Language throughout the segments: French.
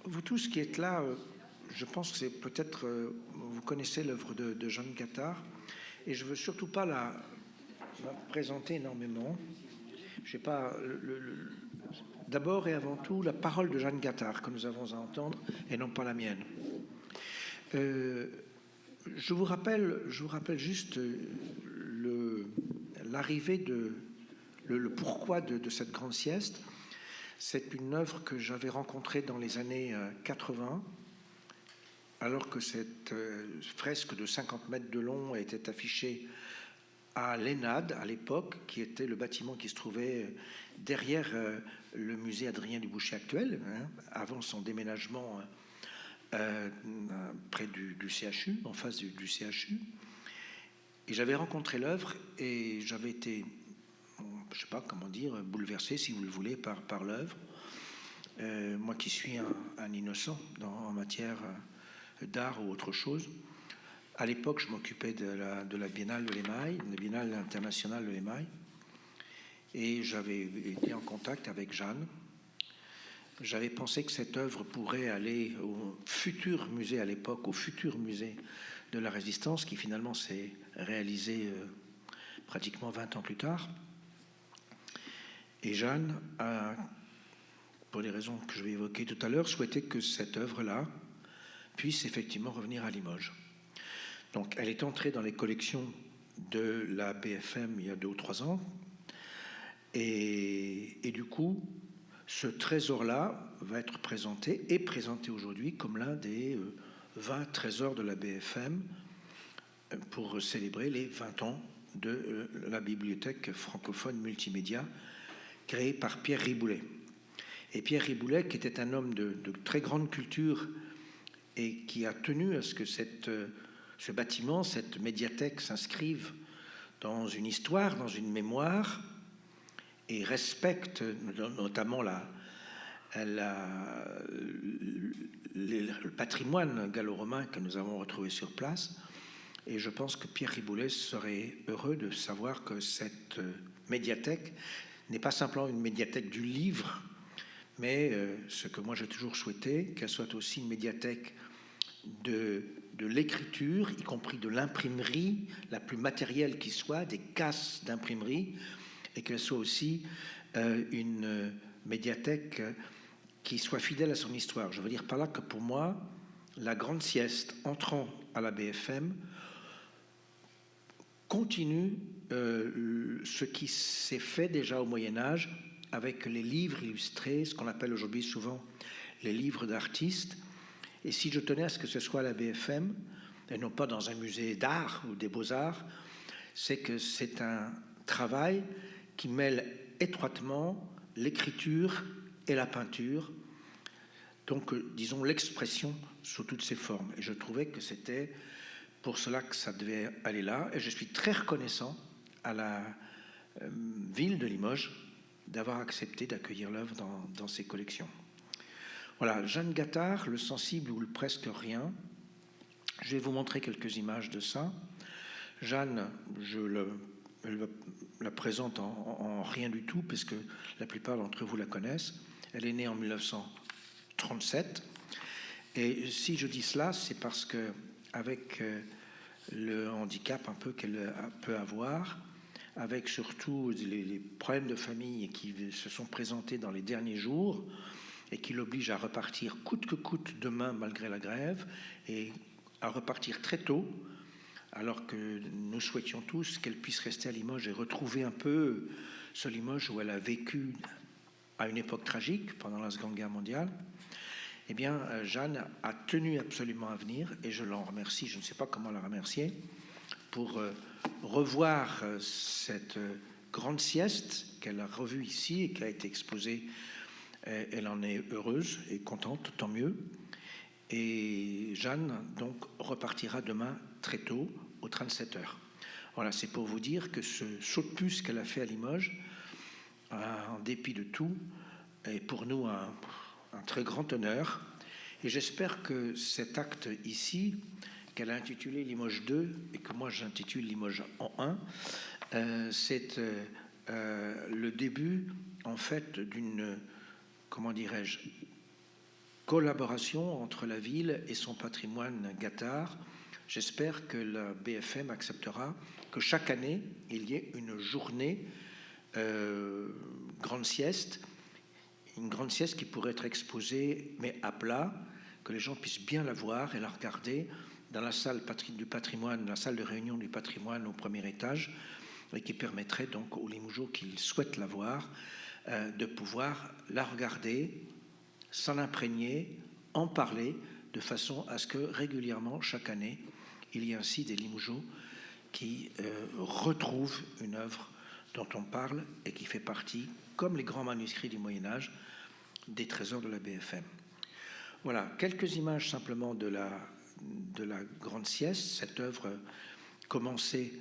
vous tous qui êtes là, je pense que c'est peut-être, vous connaissez l'œuvre de Jeanne Gattard, et je veux surtout pas la présenter énormément. Je sais pas. D'abord et avant tout, la parole de Jeanne Gattard que nous avons à entendre, et non pas la mienne. Je vous rappelle juste l'arrivée le pourquoi de cette grande sieste. C'est une œuvre que j'avais rencontrée dans les années 80, alors que cette fresque de 50 mètres de long était affichée à l'ENAD à l'époque, qui était le bâtiment qui se trouvait derrière le musée Adrien du Boucher actuel, avant son déménagement près du CHU, en face du CHU. Et j'avais rencontré l'œuvre et j'avais été, je ne sais pas comment dire, bouleversé, si vous le voulez, par l'œuvre. Moi qui suis un innocent en matière d'art ou autre chose. À l'époque, je m'occupais de la Biennale de l'Émail, la Biennale internationale de l'Émail, et j'avais été en contact avec Jeanne. J'avais pensé que cette œuvre pourrait aller au futur musée à l'époque, au futur musée de la Résistance, qui finalement s'est réalisé pratiquement 20 ans plus tard. Et Jeanne a, pour les raisons que je vais évoquer tout à l'heure, souhaité que cette œuvre-là puisse effectivement revenir à Limoges. Donc, elle est entrée dans les collections de la BFM il y a 2 ou 3 ans. Et du coup, ce trésor-là va être présenté aujourd'hui comme l'un des 20 trésors de la BFM pour célébrer les 20 ans de la bibliothèque francophone multimédia créée par Pierre Riboulet. Et Pierre Riboulet, qui était un homme de très grande culture et qui a tenu à ce que ce bâtiment, cette médiathèque s'inscrive dans une histoire, dans une mémoire, et respecte notamment le patrimoine gallo-romain que nous avons retrouvé sur place. Et je pense que Pierre Riboulet serait heureux de savoir que cette médiathèque n'est pas simplement une médiathèque du livre, mais ce que moi j'ai toujours souhaité, qu'elle soit aussi une médiathèque de l'écriture, y compris de l'imprimerie, la plus matérielle qui soit, des casses d'imprimerie, et qu'elle soit aussi une médiathèque qui soit fidèle à son histoire. Je veux dire par là que pour moi, la grande sieste entrant à la BFM continue ce qui s'est fait déjà au Moyen-Âge avec les livres illustrés, ce qu'on appelle aujourd'hui souvent les livres d'artistes. Et si je tenais à ce que ce soit à la BFM, et non pas dans un musée d'art ou des beaux-arts, c'est que c'est un travail qui mêle étroitement l'écriture et la peinture, donc disons l'expression sous toutes ses formes. Et je trouvais que c'était pour cela que ça devait aller là, et je suis très reconnaissant à la ville de Limoges d'avoir accepté d'accueillir l'œuvre dans ses collections. Voilà, Jeanne Gattard, le sensible ou le presque rien. Je vais vous montrer quelques images de ça. Jeanne, elle la présente en rien du tout, parce que la plupart d'entre vous la connaissent. Elle est née en 1937. Et si je dis cela, c'est parce que avec le handicap un peu qu'elle peut avoir, avec surtout les problèmes de famille qui se sont présentés dans les derniers jours et qui l'obligent à repartir coûte que coûte demain malgré la grève, et à repartir très tôt, alors que nous souhaitions tous qu'elle puisse rester à Limoges et retrouver un peu ce Limoges où elle a vécu à une époque tragique pendant la Seconde Guerre mondiale. Eh bien, Jeanne a tenu absolument à venir, et je l'en remercie, je ne sais pas comment la remercier, pour revoir cette grande sieste qu'elle a revue ici et qui a été exposée. Elle en est heureuse et contente, tant mieux. Et Jeanne, donc, repartira demain très tôt, au train de 7 heures. Voilà, c'est pour vous dire que ce saut de puce qu'elle a fait à Limoges, en dépit de tout, est pour nous un très grand honneur. Et j'espère que cet acte ici, qu'elle a intitulé Limoges 2 et que moi j'intitule Limoges en 1, c'est le début, en fait, d'une, comment dirais-je, collaboration entre la ville et son patrimoine Gattard. J'espère que la BFM acceptera que chaque année, il y ait une journée grande sieste, une grande sieste qui pourrait être exposée, mais à plat, que les gens puissent bien la voir et la regarder dans la salle du patrimoine, la salle de réunion du patrimoine au premier étage, et qui permettrait donc aux Limougeaux qui souhaitent la voir de pouvoir la regarder, s'en imprégner, en parler, de façon à ce que régulièrement, chaque année, il y ait ainsi des Limougeaux qui retrouvent une œuvre dont on parle et qui fait partie, comme les grands manuscrits du Moyen-Âge, des trésors de la BFM. Voilà, quelques images simplement de la Grande Sieste, cette œuvre commencée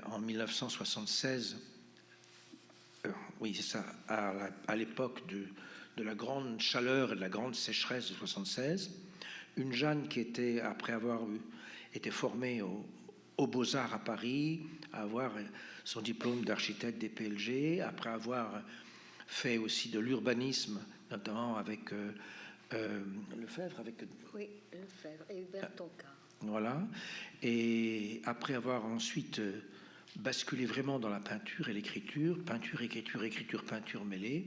en 1976, oui c'est ça, à l'époque de la grande chaleur et de la grande sécheresse de 76. Une Jeanne qui était, après avoir été formée aux Beaux-Arts à Paris, avoir son diplôme d'architecte des PLG, après avoir fait aussi de l'urbanisme, notamment avec Lefebvre, oui, Lefebvre et Hubert Tonka. Voilà. Et après avoir ensuite basculé vraiment dans la peinture et l'écriture, peinture, écriture, écriture, peinture mêlée,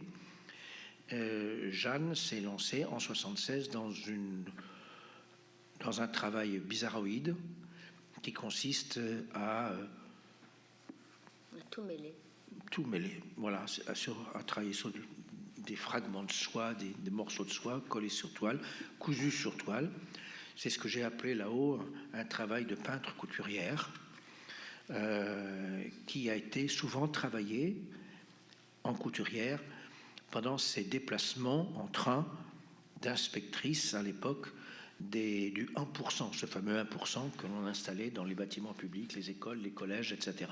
Jeanne s'est lancée en 76 dans un travail bizarroïde qui consiste à tout mêler. Tout mêler, voilà, à travailler sur des fragments de soie, des morceaux de soie collés sur toile, cousus sur toile. C'est ce que j'ai appelé là-haut un travail de peintre couturière, qui a été souvent travaillé en couturière pendant ses déplacements en train d'inspectrice à l'époque du 1%, ce fameux 1% que l'on installait dans les bâtiments publics, les écoles, les collèges, etc.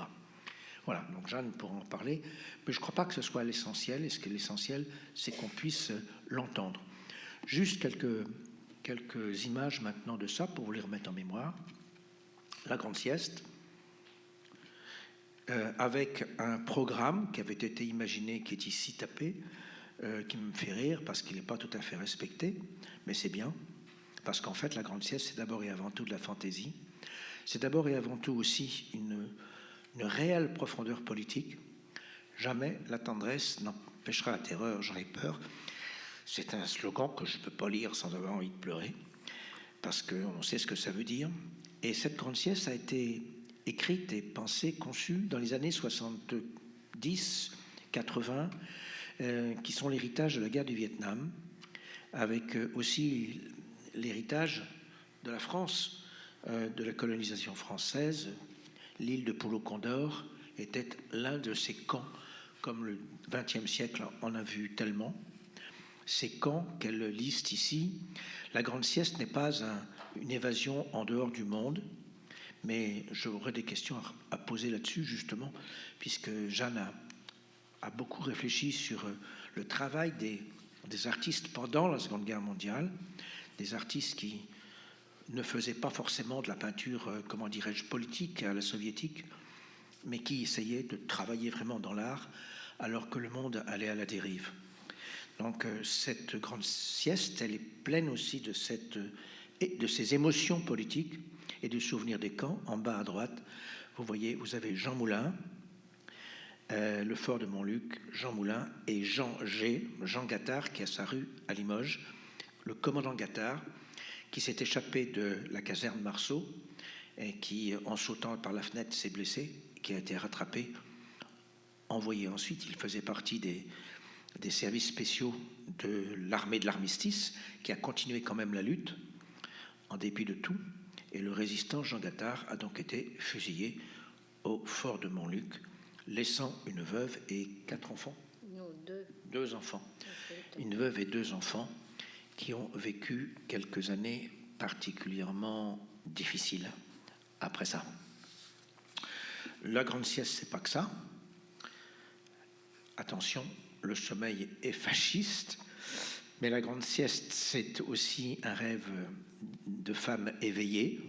Voilà, donc Jeanne pourra en parler, mais je ne crois pas que ce soit l'essentiel, et ce qui est l'essentiel, c'est qu'on puisse l'entendre. Juste quelques images maintenant de ça, pour vous les remettre en mémoire. La Grande Sieste, avec un programme qui avait été imaginé, qui est ici tapé, qui me fait rire, parce qu'il n'est pas tout à fait respecté, mais c'est bien, parce qu'en fait, la Grande Sieste, c'est d'abord et avant tout de la fantaisie, c'est d'abord et avant tout aussi une réelle profondeur politique. Jamais la tendresse n'empêchera la terreur, j'en ai peur. C'est un slogan que je ne peux pas lire sans avoir envie de pleurer, parce qu'on sait ce que ça veut dire. Et cette Grande Sieste a été écrite et pensée, conçue dans les années 70, 80, qui sont l'héritage de la guerre du Vietnam, avec aussi l'héritage de la France, de la colonisation française. L'île de Paulo-Condor était l'un de ces camps, comme le XXe siècle en a vu tellement. Ces camps qu'elle liste ici, la Grande Sieste n'est pas une évasion en dehors du monde, mais j'aurais des questions à poser là-dessus, justement, puisque Jeanne a beaucoup réfléchi sur le travail des artistes pendant la Seconde Guerre mondiale, des artistes qui ne faisaient pas forcément de la peinture, comment dirais-je, politique à la soviétique, mais qui essayaient de travailler vraiment dans l'art, alors que le monde allait à la dérive. Donc cette Grande Sieste, elle est pleine aussi de ces émotions politiques et du souvenir des camps. En bas à droite, vous voyez, vous avez Jean Moulin, le fort de Montluc, Jean Moulin et Jean Gattard, qui a sa rue à Limoges, le commandant Gattard, qui s'est échappé de la caserne Marceau et qui, en sautant par la fenêtre, s'est blessé, qui a été rattrapé, envoyé ensuite. Il faisait partie des services spéciaux de l'armée de l'armistice, qui a continué quand même la lutte, en dépit de tout. Et le résistant Jean Gattard a donc été fusillé au fort de Montluc, laissant une veuve et 4 enfants. Non, 2. 2 enfants. Une veuve et 2 enfants qui ont vécu quelques années particulièrement difficiles après ça. La Grande Sieste, c'est pas que ça. Attention, le sommeil est fasciste, mais la Grande Sieste, c'est aussi un rêve de femme éveillée,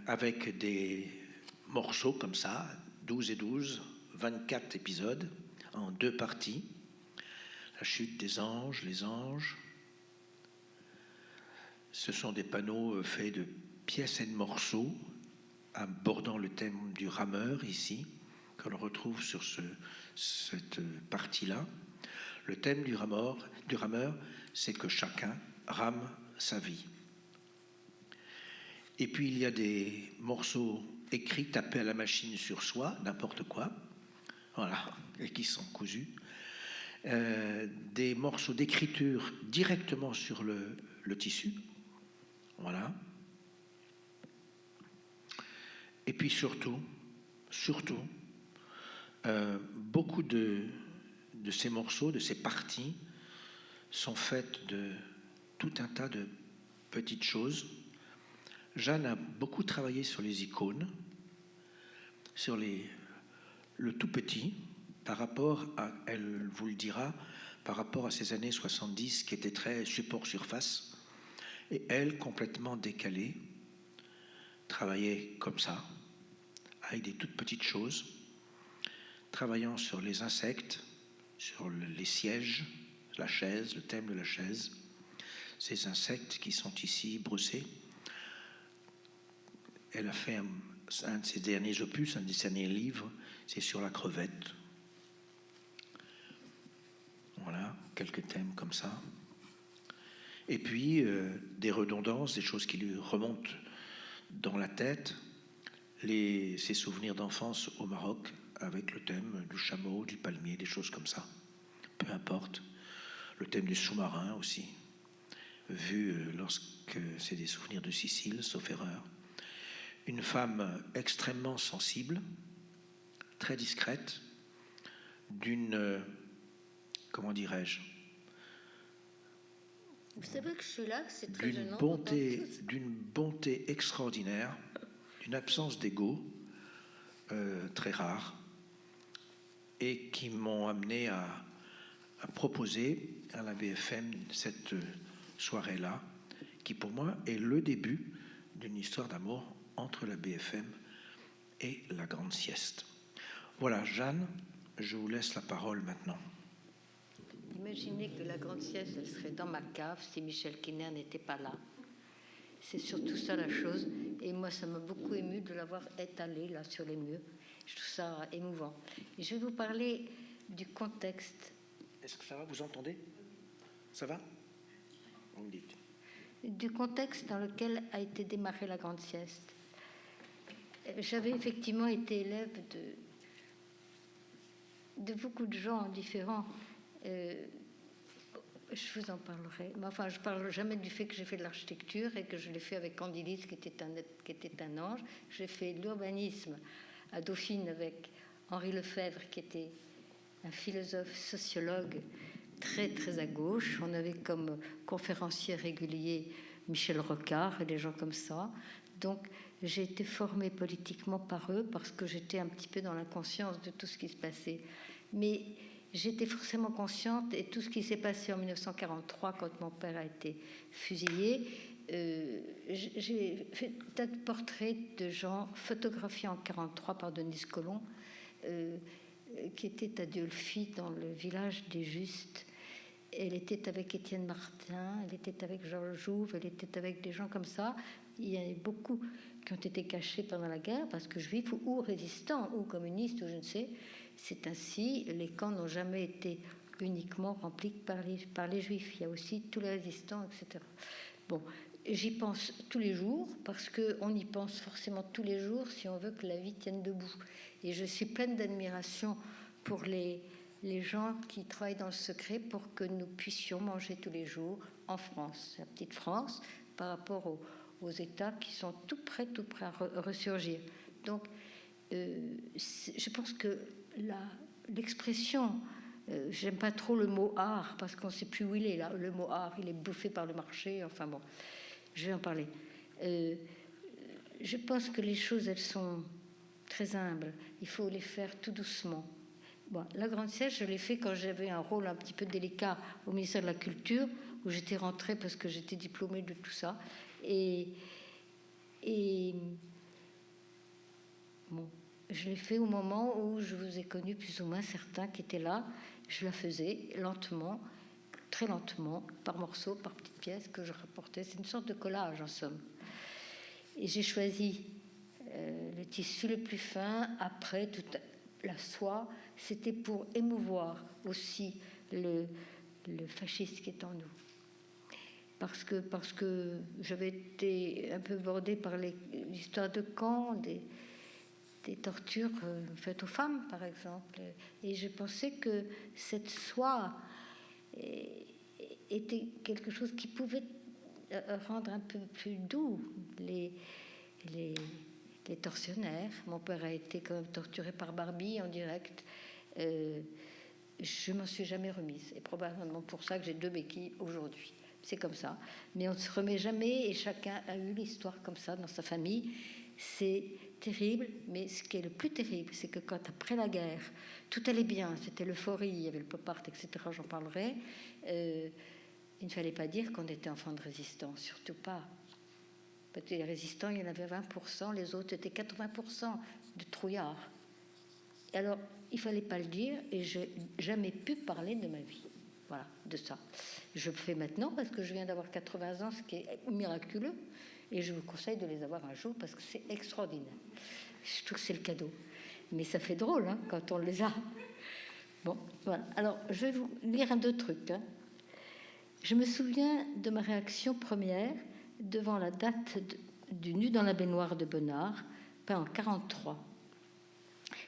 avec des morceaux comme ça, 12 et 12, 24 épisodes en 2 parties. La chute des anges, les anges, Ce sont des panneaux faits de pièces et de morceaux, abordant le thème du rameur ici, que l'on retrouve sur cette partie-là. Le thème du rameur, c'est que chacun rame sa vie. Et puis il y a des morceaux écrits, tapés à la machine sur soi, n'importe quoi, voilà, et qui sont cousus. Des morceaux d'écriture directement sur le tissu, voilà. Et puis surtout, beaucoup de ces morceaux, de ces parties, sont faites de tout un tas de petites choses. Jeanne a beaucoup travaillé sur les icônes, sur le tout petit, par rapport à, elle vous le dira, par rapport à ces années 70 qui étaient très support surface, et elle, complètement décalée, travaillait comme ça, avec des toutes petites choses, travaillant sur les insectes, sur les sièges, la chaise, le thème de la chaise, ces insectes qui sont ici brossés. Elle a fait un de ses derniers opus, un de ses derniers livres, c'est sur la crevette. Voilà, quelques thèmes comme ça. Et puis, des redondances, des choses qui lui remontent dans la tête, ses souvenirs d'enfance au Maroc, avec le thème du chameau, du palmier, des choses comme ça. Peu importe. Le thème du sous-marin aussi, vu lorsque c'est des souvenirs de Sicile, sauf erreur. Une femme extrêmement sensible, très discrète, d'une, comment dirais-je, Vous savez que je suis là, c'est très d'une gênant. bonté extraordinaire, d'une absence d'ego très rare, et qui m'ont amené à proposer à la BFM cette soirée-là, qui pour moi est le début d'une histoire d'amour entre la BFM et la Grande Sieste. Voilà, Jeanne, je vous laisse la parole maintenant. Imaginez que la Grande Sieste, elle serait dans ma cave si Michel Kiner n'était pas là. C'est surtout ça la chose. Et moi, ça m'a beaucoup ému de l'avoir étalé là sur les murs. Je trouve ça émouvant. Et je vais vous parler du contexte. Est-ce que ça va, vous entendez? Ça va? On me dit. Du contexte dans lequel a été démarrée la Grande Sieste. J'avais effectivement été élève de beaucoup de gens différents. Je vous en parlerai. Mais enfin, je ne parle jamais du fait que j'ai fait de l'architecture et que je l'ai fait avec Candilis, qui était un ange. J'ai fait de l'urbanisme à Dauphine avec Henri Lefebvre, qui était un philosophe sociologue très, très à gauche. On avait comme conférencier régulier Michel Rocard et des gens comme ça. Donc, j'ai été formée politiquement par eux parce que j'étais un petit peu dans l'inconscience de tout ce qui se passait. Mais j'étais forcément consciente, et tout ce qui s'est passé en 1943, quand mon père a été fusillé, j'ai fait un tas de portraits de gens photographiés en 1943 par Denise Colomb, qui était à Diolfi, dans le village des Justes. Elle était avec Étienne Martin, elle était avec Georges Jouve, elle était avec des gens comme ça. Il y en a beaucoup qui ont été cachés pendant la guerre, parce que juifs ou résistants, ou communistes, ou je ne sais. C'est ainsi, les camps n'ont jamais été uniquement remplis par les juifs. Il y a aussi tous les résistants, etc. Bon, j'y pense tous les jours, parce qu'on y pense forcément tous les jours si on veut que la vie tienne debout. Et je suis pleine d'admiration pour les gens qui travaillent dans le secret pour que nous puissions manger tous les jours en France, la petite France, par rapport aux États qui sont tout prêts à ressurgir. Donc, je pense que l'expression, j'aime pas trop le mot art, parce qu'on ne sait plus où il est là. Le mot art, il est bouffé par le marché. Enfin bon, je vais en parler. Je pense que les choses, elles sont très humbles. Il faut les faire tout doucement. Bon, la Grande Sieste, je l'ai fait quand j'avais un rôle un petit peu délicat au ministère de la Culture, où j'étais rentrée parce que j'étais diplômée de tout ça. Et bon, je l'ai fait au moment où je vous ai connu plus ou moins certains qui étaient là. Je la faisais lentement, très lentement, par morceaux, par petites pièces que je rapportais. C'est une sorte de collage, en somme. Et j'ai choisi le tissu le plus fin, après toute la soie. C'était pour émouvoir aussi le fasciste qui est en nous. Parce que j'avais été un peu bordée par l'histoire de camp, des tortures faites aux femmes, par exemple. Et je pensais que cette soie était quelque chose qui pouvait rendre un peu plus doux les tortionnaires. Mon père a été quand même torturé par Barbie en direct. Je m'en suis jamais remise. Et probablement pour ça que j'ai 2 béquilles aujourd'hui. C'est comme ça. Mais on ne se remet jamais, et chacun a eu l'histoire comme ça dans sa famille. C'est terrible, mais ce qui est le plus terrible, c'est que quand après la guerre, tout allait bien, c'était l'euphorie, il y avait le pop art, etc., j'en parlerai, il ne fallait pas dire qu'on était enfant de résistance, surtout pas. Parce que les résistants, il y en avait 20%, les autres étaient 80% de trouillards. Et alors, il ne fallait pas le dire, et je n'ai jamais pu parler de ma vie. Voilà, de ça. Je le fais maintenant parce que je viens d'avoir 80 ans, ce qui est miraculeux, et je vous conseille de les avoir un jour parce que c'est extraordinaire. Je trouve que c'est le cadeau. Mais ça fait drôle hein, quand on les a. Bon, voilà. Alors, je vais vous lire 2 trucs. Hein. Je me souviens de ma réaction première devant la date du Nu dans la baignoire de Bonnard, peint en 1943.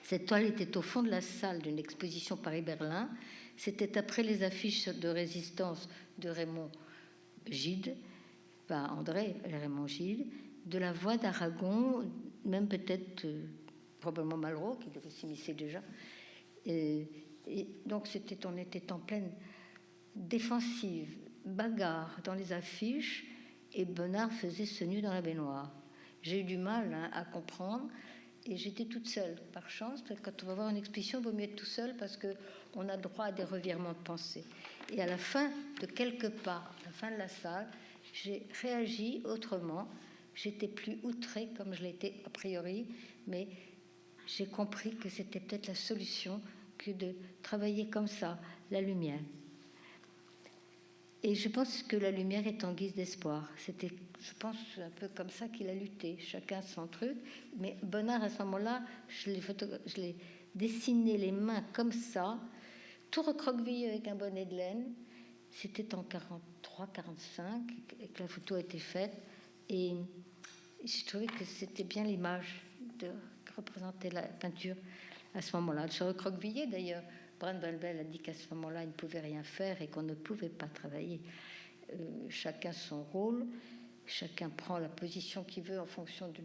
Cette toile était au fond de la salle d'une exposition Paris-Berlin. C'était après les affiches de résistance de Raymond Gide, pas André, Raymond Gide, de la Voix d'Aragon, même peut-être probablement Malraux, qui devait s'immiscer déjà. Et donc on était en pleine défensive, bagarre dans les affiches, et Bonnard faisait ce Nu dans la baignoire. J'ai eu du mal à comprendre, et j'étais toute seule, par chance, parce que quand on va voir une exposition, il vaut mieux être tout seul, parce qu'on a droit à des revirements de pensée. Et à la fin de quelques pas, à la fin de la salle, j'ai réagi autrement. J'étais plus outrée, comme je l'étais a priori, mais j'ai compris que c'était peut-être la solution que de travailler comme ça, la lumière. Et je pense que la lumière est en guise d'espoir. C'était, je pense, un peu comme ça qu'il a lutté, chacun son truc. Mais Bonnard, à ce moment-là, je l'ai dessiné les mains comme ça, tout recroquevillé avec un bonnet de laine. C'était en 43-45 que la photo a été faite. Et j'ai trouvé que c'était bien l'image de représenter la peinture à ce moment-là. Se recroqueviller, d'ailleurs. Brand Belbel a dit qu'à ce moment-là, il ne pouvait rien faire et qu'on ne pouvait pas travailler. Chacun son rôle, chacun prend la position qu'il veut en fonction de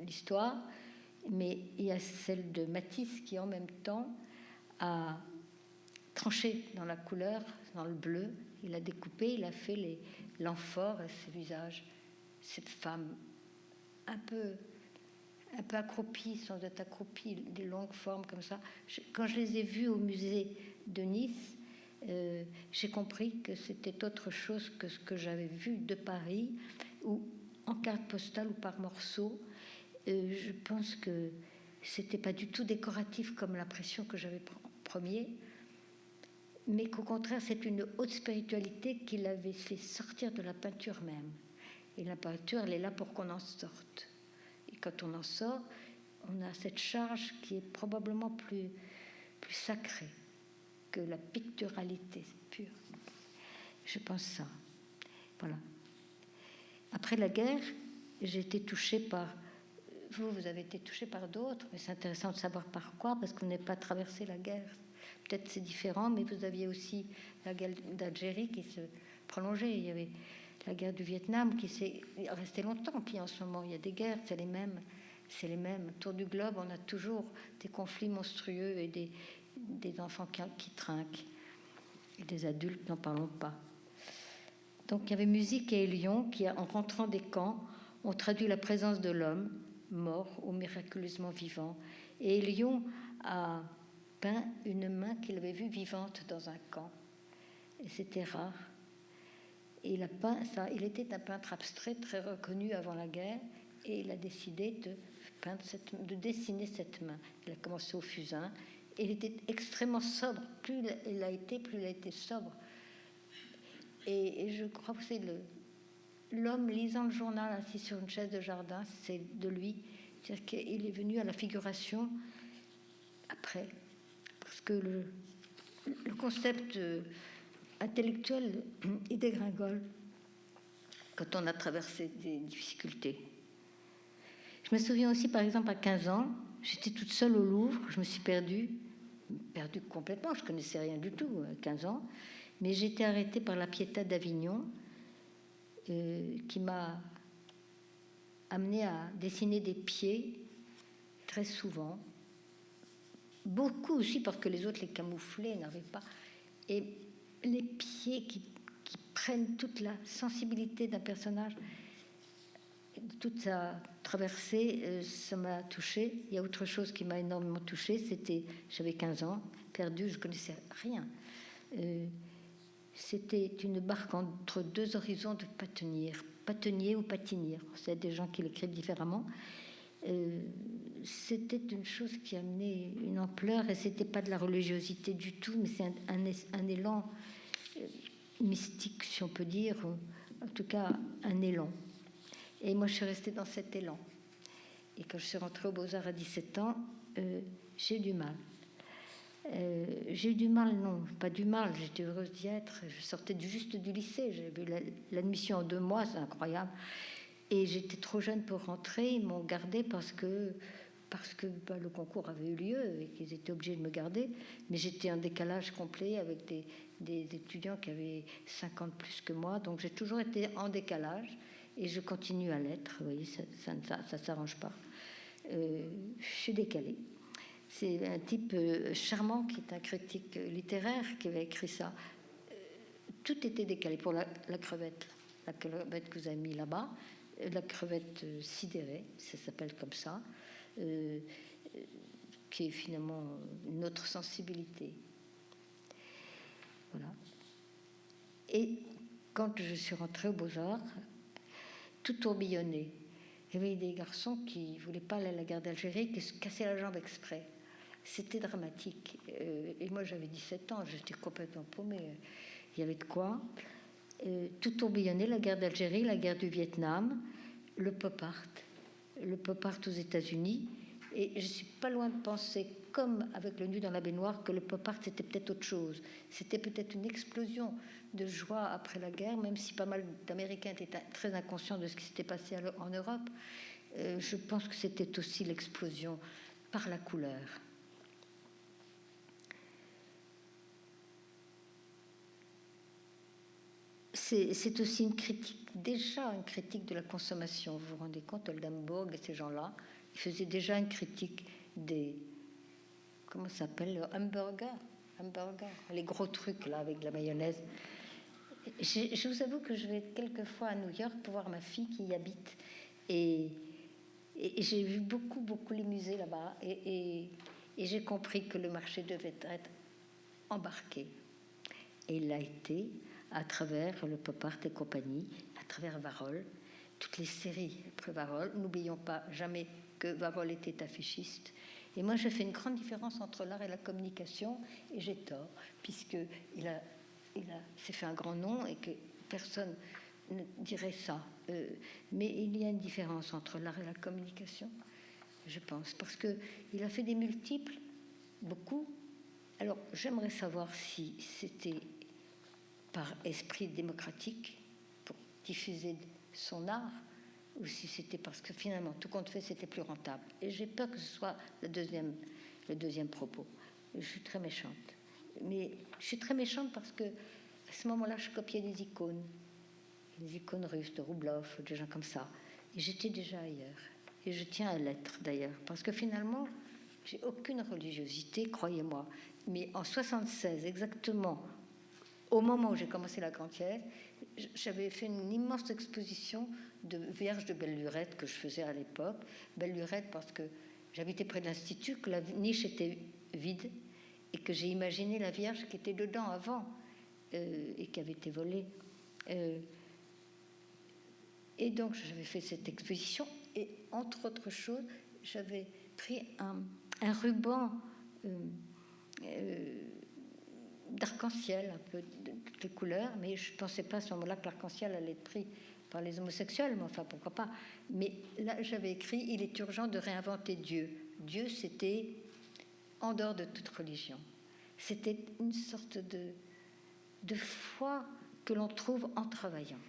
l'histoire, mais il y a celle de Matisse qui, en même temps, a tranché dans la couleur, dans le bleu. Il a découpé, il a fait l'amphore et ses visages. Cette femme un peu accroupie, sans être accroupie, des longues formes comme ça. Quand je les ai vues au musée de Nice, j'ai compris que c'était autre chose que ce que j'avais vu de Paris, ou en carte postale ou par morceaux. Je pense que c'était pas du tout décoratif comme l'impression que j'avais premier, mais qu'au contraire, c'est une haute spiritualité qui l'avait fait sortir de la peinture même. Et la peinture, elle est là pour qu'on en sorte. Et quand on en sort, on a cette charge qui est probablement plus sacrée que la picturalité pure. Je pense ça. Voilà. Après la guerre, j'ai été touchée par... Vous avez été touchée par d'autres, mais c'est intéressant de savoir par quoi, parce qu'on n'est pas traversé la guerre. Peut-être c'est différent, mais vous aviez aussi la guerre d'Algérie qui se prolongeait. Il y avait la guerre du Vietnam qui s'est restée longtemps. Puis en ce moment, il y a des guerres, c'est les mêmes. Autour du globe, on a toujours des conflits monstrueux et des enfants qui trinquent. Et des adultes, n'en parlons pas. Donc il y avait Musique et Élion qui, en rentrant des camps, ont traduit la présence de l'homme, mort ou miraculeusement vivant. Et Élion a peint une main qu'il avait vue vivante dans un camp. Et c'était rare. Et il a peint ça. Il était un peintre abstrait très reconnu avant la guerre, et il a décidé de dessiner cette main. Il a commencé au fusain, et il était extrêmement sobre. Plus il a été sobre. Et je crois que c'est l'homme lisant le journal assis sur une chaise de jardin, c'est de lui. C'est-à-dire qu'il est venu à la figuration après. Parce que le concept intellectuel, il dégringole quand on a traversé des difficultés. Je me souviens aussi, par exemple, à 15 ans, j'étais toute seule au Louvre, je me suis perdue complètement, je ne connaissais rien du tout à 15 ans, mais j'ai été arrêtée par la Pietà d'Avignon, qui m'a amenée à dessiner des pieds très souvent, beaucoup aussi parce que les autres les camouflaient, n'arrivaient pas, et les pieds qui prennent toute la sensibilité d'un personnage, toute sa traversée, ça m'a touchée. Il y a autre chose qui m'a énormément touchée, j'avais 15 ans, perdue, je ne connaissais rien. C'était une barque entre deux horizons de patenier ou patinir. C'est des gens qui l'écrivent différemment. C'était une chose qui amenait une ampleur, et c'était pas de la religiosité du tout, mais c'est un élan mystique, si on peut dire, en tout cas un élan. Et moi, je suis restée dans cet élan. Et quand je suis rentrée aux Beaux-Arts à 17 ans, j'ai eu du mal. J'ai eu du mal, non, pas du mal, j'étais heureuse d'y être. Je sortais juste du lycée, j'avais eu l'admission en 2 mois, c'est incroyable. Et j'étais trop jeune pour rentrer, ils m'ont gardée parce que le concours avait eu lieu et qu'ils étaient obligés de me garder. Mais j'étais en décalage complet avec des étudiants qui avaient 50 plus que moi, donc j'ai toujours été en décalage. Et je continue à l'être, vous voyez, ça ne s'arrange pas. Je suis décalée. C'est un type charmant qui est un critique littéraire qui avait écrit ça. Tout était décalé pour la crevette. La crevette que vous avez mis là-bas, la crevette sidérée, ça s'appelle comme ça, qui est finalement notre sensibilité. Voilà. Et quand je suis rentrée aux Beaux-Arts, tout tourbillonnait. Il y avait des garçons qui ne voulaient pas aller à la guerre d'Algérie, qui se cassaient la jambe exprès. C'était dramatique. Et moi, j'avais 17 ans, j'étais complètement paumée. Il y avait de quoi. Tout tourbillonnait, la guerre d'Algérie, la guerre du Vietnam, le pop art aux États-Unis. Et je ne suis pas loin de penser, comme avec le Nu dans la baignoire, que le pop art, c'était peut-être autre chose. C'était peut-être une explosion de joie après la guerre, même si pas mal d'Américains étaient très inconscients de ce qui s'était passé en Europe. Je pense que c'était aussi l'explosion par la couleur. C'est aussi une critique de la consommation. Vous vous rendez compte, Oldenburg et ces gens-là, ils faisaient déjà une critique des... Comment ça s'appelle, le hamburger, les gros trucs là avec de la mayonnaise. Je vous avoue que je vais quelquefois à New York pour voir ma fille qui y habite. Et j'ai vu beaucoup les musées là-bas. Et j'ai compris que le marché devait être embarqué. Et il l'a été à travers le pop art et compagnie, à travers Warhol, toutes les séries après Warhol. N'oublions pas jamais que Warhol était affichiste. Et moi, je fais une grande différence entre l'art et la communication, et j'ai tort, puisqu'il s'est fait un grand nom et que personne ne dirait ça. Mais il y a une différence entre l'art et la communication, je pense, parce qu'il a fait des multiples, beaucoup. Alors, j'aimerais savoir si c'était par esprit démocratique, pour diffuser son art, ou si c'était parce que finalement, tout compte fait, c'était plus rentable. Et j'ai peur que ce soit le deuxième propos. Je suis très méchante. Mais je suis très méchante parce que à ce moment-là, je copiais des icônes russes, de Roublov, des gens comme ça. Et j'étais déjà ailleurs. Et je tiens à l'être, d'ailleurs. Parce que finalement, j'ai aucune religiosité, croyez-moi. Mais en 76, exactement, au moment où j'ai commencé la Grand-Thiève, j'avais fait une immense exposition de Vierges de Belle-Lurette que je faisais à l'époque. Belle-Lurette parce que j'habitais près de l'Institut, que la niche était vide et que j'ai imaginé la Vierge qui était dedans avant et qui avait été volée. Et donc j'avais fait cette exposition et entre autres choses, j'avais pris un ruban d'arc-en-ciel, un peu de toutes les couleurs, mais je ne pensais pas à ce moment-là que l'arc-en-ciel allait être pris par les homosexuels, mais enfin, pourquoi pas. Mais là, j'avais écrit « Il est urgent de réinventer Dieu ». Dieu, c'était en dehors de toute religion. C'était une sorte de foi que l'on trouve en travaillant.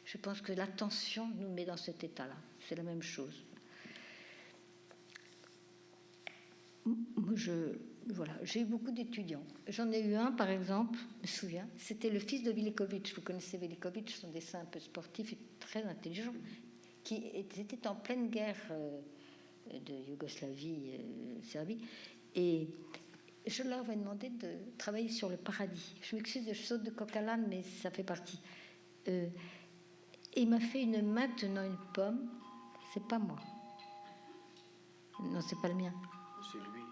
Je pense que l'attention nous met dans cet état-là. C'est la même chose. Moi, voilà, j'ai eu beaucoup d'étudiants. J'en ai eu un, par exemple, je me souviens, c'était le fils de Velikovic. Vous connaissez Velikovic, son dessin un peu sportif et très intelligent, qui était en pleine guerre de Yougoslavie, Serbie, et je leur avais demandé de travailler sur le paradis. Je m'excuse, je saute de coq à l'âne, mais ça fait partie. Et il m'a fait une main tenant une pomme. C'est pas moi. Non, c'est pas le mien. C'est lui.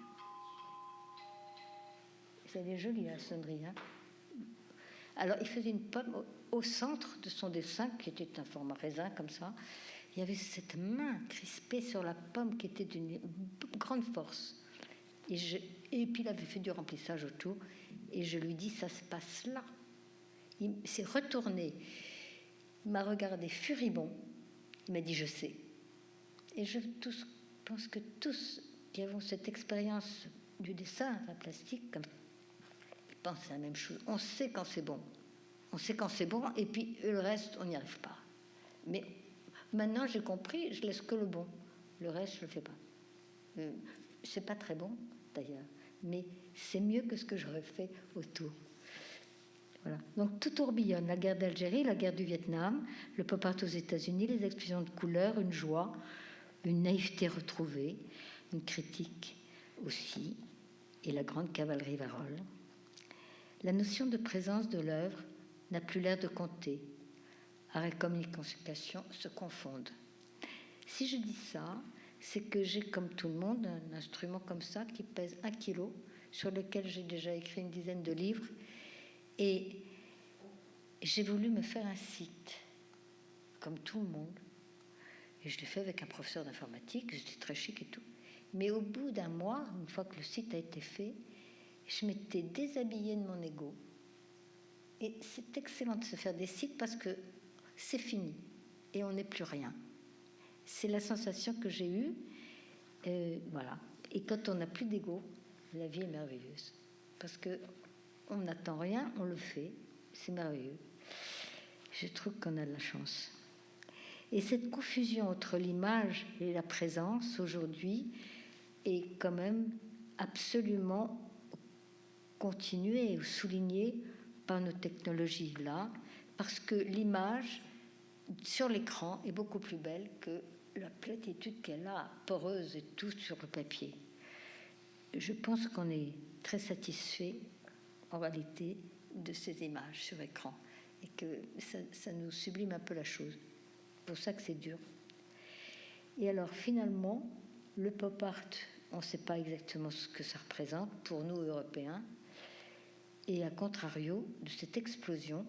Elle est jolie, la sonnerie. Hein. Alors, il faisait une pomme au centre de son dessin, qui était un format raisin, comme ça. Il y avait cette main crispée sur la pomme qui était d'une grande force. Et puis, il avait fait du remplissage autour. Et je lui dis, ça se passe là. Il s'est retourné. Il m'a regardé furibond. Il m'a dit, je sais. Et je pense que tous qui avons cette expérience du dessin, enfin plastique, comme pense à la même chose. On sait quand c'est bon. On sait quand c'est bon, et puis le reste, on n'y arrive pas. Mais maintenant, j'ai compris, je laisse que le bon. Le reste, je ne le fais pas. C'est pas très bon, d'ailleurs, mais c'est mieux que ce que j'aurais fait autour. Voilà. Donc tout tourbillonne. La guerre d'Algérie, la guerre du Vietnam, le pop art aux États-Unis, les explosions de couleurs, une joie, une naïveté retrouvée, une critique aussi, et la grande cavalerie Varol. La notion de présence de l'œuvre n'a plus l'air de compter. Art et communication se confondent. Si je dis ça, c'est que j'ai, comme tout le monde, un instrument comme ça qui pèse 1 kilo, sur lequel j'ai déjà écrit une dizaine de livres, et j'ai voulu me faire un site, comme tout le monde. Et je l'ai fait avec un professeur d'informatique, j'étais très chic et tout. Mais au bout d'un mois, une fois que le site a été fait, je m'étais déshabillée de mon ego. Et c'est excellent de se faire des sites parce que c'est fini et on n'est plus rien. C'est la sensation que j'ai eue. Voilà. Et quand on n'a plus d'ego, la vie est merveilleuse. Parce qu'on n'attend rien, on le fait. C'est merveilleux. Je trouve qu'on a de la chance. Et cette confusion entre l'image et la présence aujourd'hui est quand même absolument continuée ou soulignée par nos technologies là, parce que l'image sur l'écran est beaucoup plus belle que la platitude qu'elle a, poreuse et tout sur le papier. Je pense qu'on est très satisfait en réalité de ces images sur écran et que ça nous sublime un peu la chose. C'est pour ça que c'est dur. Et alors finalement, le pop art, on ne sait pas exactement ce que ça représente pour nous Européens. Et à contrario de cette explosion,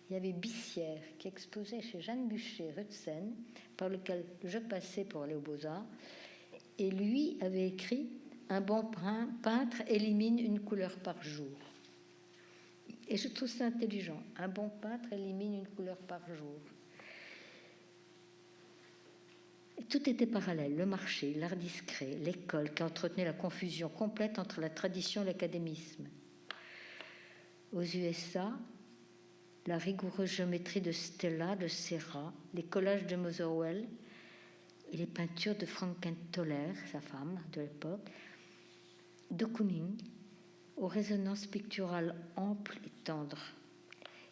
il y avait Bissière qui exposait chez Jeanne Bucher, rue de Seine, par lequel je passais pour aller aux Beaux-Arts. Et lui avait écrit « Un bon peintre élimine une couleur par jour ». Et je trouve ça intelligent. Un bon peintre élimine une couleur par jour. Et tout était parallèle. Le marché, l'art discret, l'école qui entretenait la confusion complète entre la tradition et l'académisme. Aux USA, la rigoureuse géométrie de Stella, de Serra, les collages de Motherwell et les peintures de Frankenthaler, sa femme de l'époque, de Kooning, aux résonances picturales amples et tendres.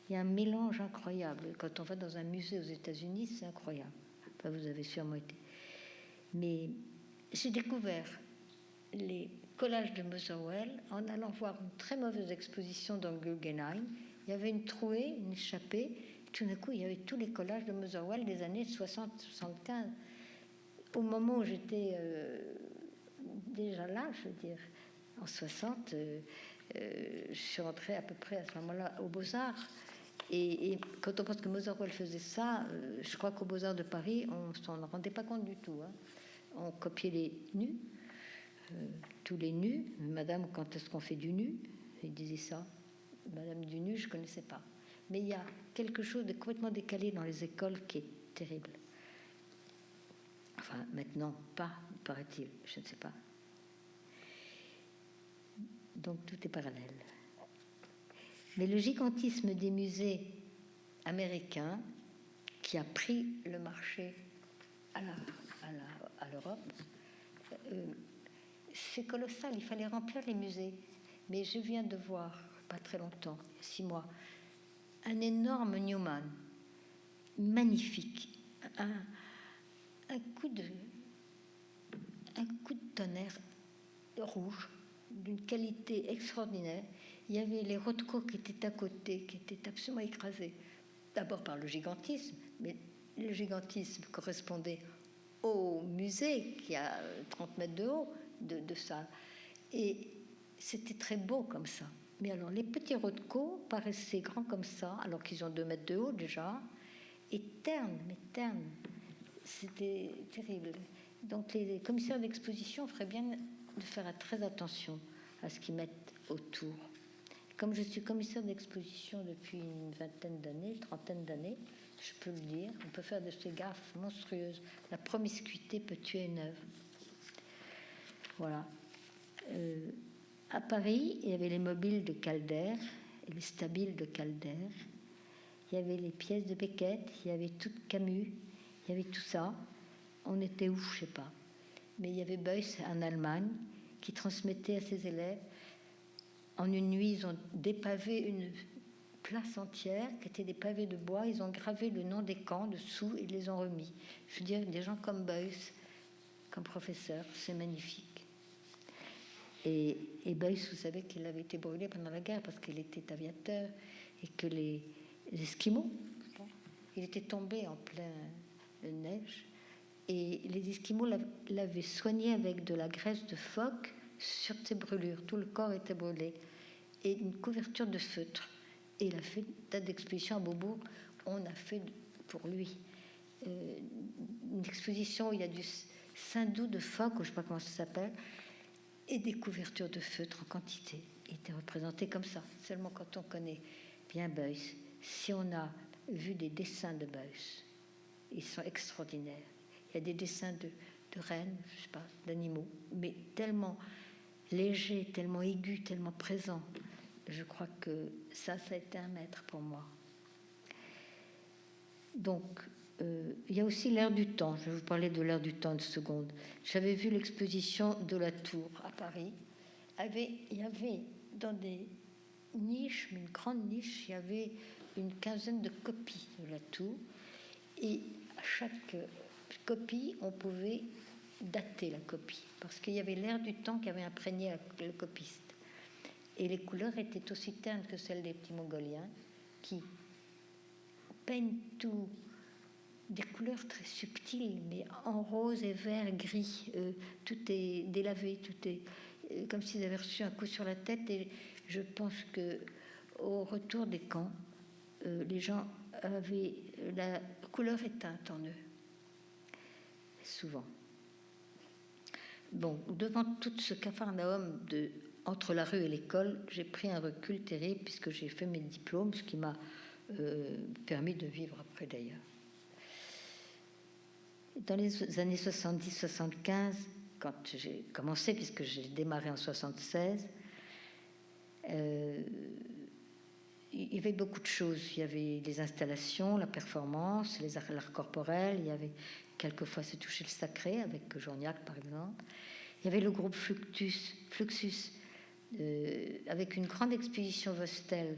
Il y a un mélange incroyable. Quand on va dans un musée aux États-Unis, c'est incroyable. Enfin, vous avez sûrement été. Mais j'ai découvert les collages de Motherwell en allant voir une très mauvaise exposition dans Guggenheim. Il y avait une trouée, une échappée. Tout d'un coup, il y avait tous les collages de Motherwell des années 60-75. Au moment où j'étais déjà là, je veux dire, en 60, je suis rentrée à peu près à ce moment-là aux Beaux-Arts. Et quand on pense que Motherwell faisait ça, je crois qu'aux Beaux-Arts de Paris, on ne s'en rendait pas compte du tout. Hein. On copiait les nus, tous les nus. Madame, quand est-ce qu'on fait du nu? Il disait ça. Madame Dunu, je ne connaissais pas. Mais il y a quelque chose de complètement décalé dans les écoles qui est terrible. Enfin, maintenant, pas, paraît-il, je ne sais pas. Donc, tout est parallèle. Mais le gigantisme des musées américains, qui a pris le marché à l'Europe, c'est colossal. Il fallait remplir les musées. Mais je viens de voir, pas très longtemps, 6 mois, un énorme Newman, magnifique, un coup de tonnerre rouge, d'une qualité extraordinaire. Il y avait les Rothko qui étaient à côté, qui étaient absolument écrasés. D'abord par le gigantisme, mais le gigantisme correspondait au musée qui a 30 mètres de haut de salle. Et c'était très beau comme ça. Mais alors, les petits Rothko paraissaient grands comme ça, alors qu'ils ont 2 mètres de haut déjà, et ternes, mais ternes. C'était terrible. Donc, les commissaires d'exposition feraient bien de faire très attention à ce qu'ils mettent autour. Comme je suis commissaire d'exposition depuis une vingtaine d'années, trentaine d'années, je peux le dire, on peut faire de ces gaffes monstrueuses. La promiscuité peut tuer une œuvre. Voilà. À Paris, il y avait les mobiles de Calder et les stabiles de Calder. Il y avait les pièces de Beckett, il y avait tout Camus, il y avait tout ça. On était où, je ne sais pas. Mais il y avait Beuys en Allemagne qui transmettait à ses élèves. En une nuit, ils ont dépavé une place entière qui était des pavés de bois. Ils ont gravé le nom des camps dessous et les ont remis. Je veux dire, des gens comme Beuys, comme professeur, c'est magnifique. Et Beuys, vous savez qu'il avait été brûlé pendant la guerre parce qu'il était aviateur et que les Esquimaux, il était tombé en pleine neige et les Esquimaux l'avaient soigné avec de la graisse de phoque sur ses brûlures. Tout le corps était brûlé et une couverture de feutre. Et il a fait une date d'exposition à Beaubourg. On a fait pour lui une exposition où il y a du saindoux de phoque, ou je ne sais pas comment ça s'appelle, et des couvertures de feutre en quantité. Il était représenté comme ça. Seulement quand on connaît bien Beuys, si on a vu des dessins de Beuys, ils sont extraordinaires. Il y a des dessins de rennes, je sais pas, d'animaux, mais tellement légers, tellement aigus, tellement présents. Je crois que ça a été un maître pour moi. Donc, il y a aussi l'air du temps. Je vais vous parler de l'air du temps une seconde. J'avais vu l'exposition de la Tour à Paris. Il y avait dans des niches, une grande niche, il y avait une quinzaine de copies de la Tour. Et à chaque copie, on pouvait dater la copie. Parce qu'il y avait l'air du temps qui avait imprégné le copiste. Et les couleurs étaient aussi ternes que celles des petits Mongoliens qui peignent tout des couleurs très subtiles, mais en rose et vert, gris. Tout est délavé, tout est comme s'ils avaient reçu un coup sur la tête. Et je pense que au retour des camps, les gens avaient la couleur éteinte en eux, souvent. Bon, devant tout ce capharnaüm entre la rue et l'école, j'ai pris un recul terrible puisque j'ai fait mes diplômes, ce qui m'a permis de vivre après d'ailleurs. Dans les années 70-75, quand j'ai commencé, puisque j'ai démarré en 76, il y avait beaucoup de choses. Il y avait les installations, la performance, l'art corporel. Il y avait quelquefois se toucher le sacré avec Journiac, par exemple. Il y avait le groupe Fluxus, avec une grande exposition Vostel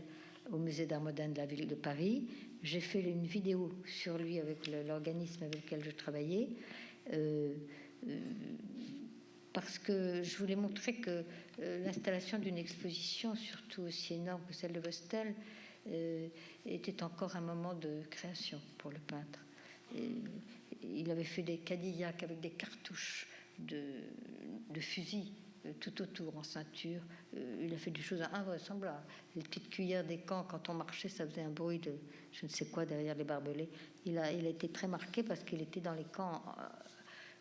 au musée d'art moderne de la ville de Paris. J'ai fait une vidéo sur lui avec l'organisme avec lequel je travaillais, parce que je voulais montrer que l'installation d'une exposition, surtout aussi énorme que celle de Vostel, était encore un moment de création pour le peintre. Il avait fait des Cadillacs avec des cartouches de fusils tout autour, en ceinture. Il a fait des choses invraisemblables. Les petites cuillères des camps, quand on marchait, ça faisait un bruit de je ne sais quoi derrière les barbelés. Il a été très marqué parce qu'il était dans les camps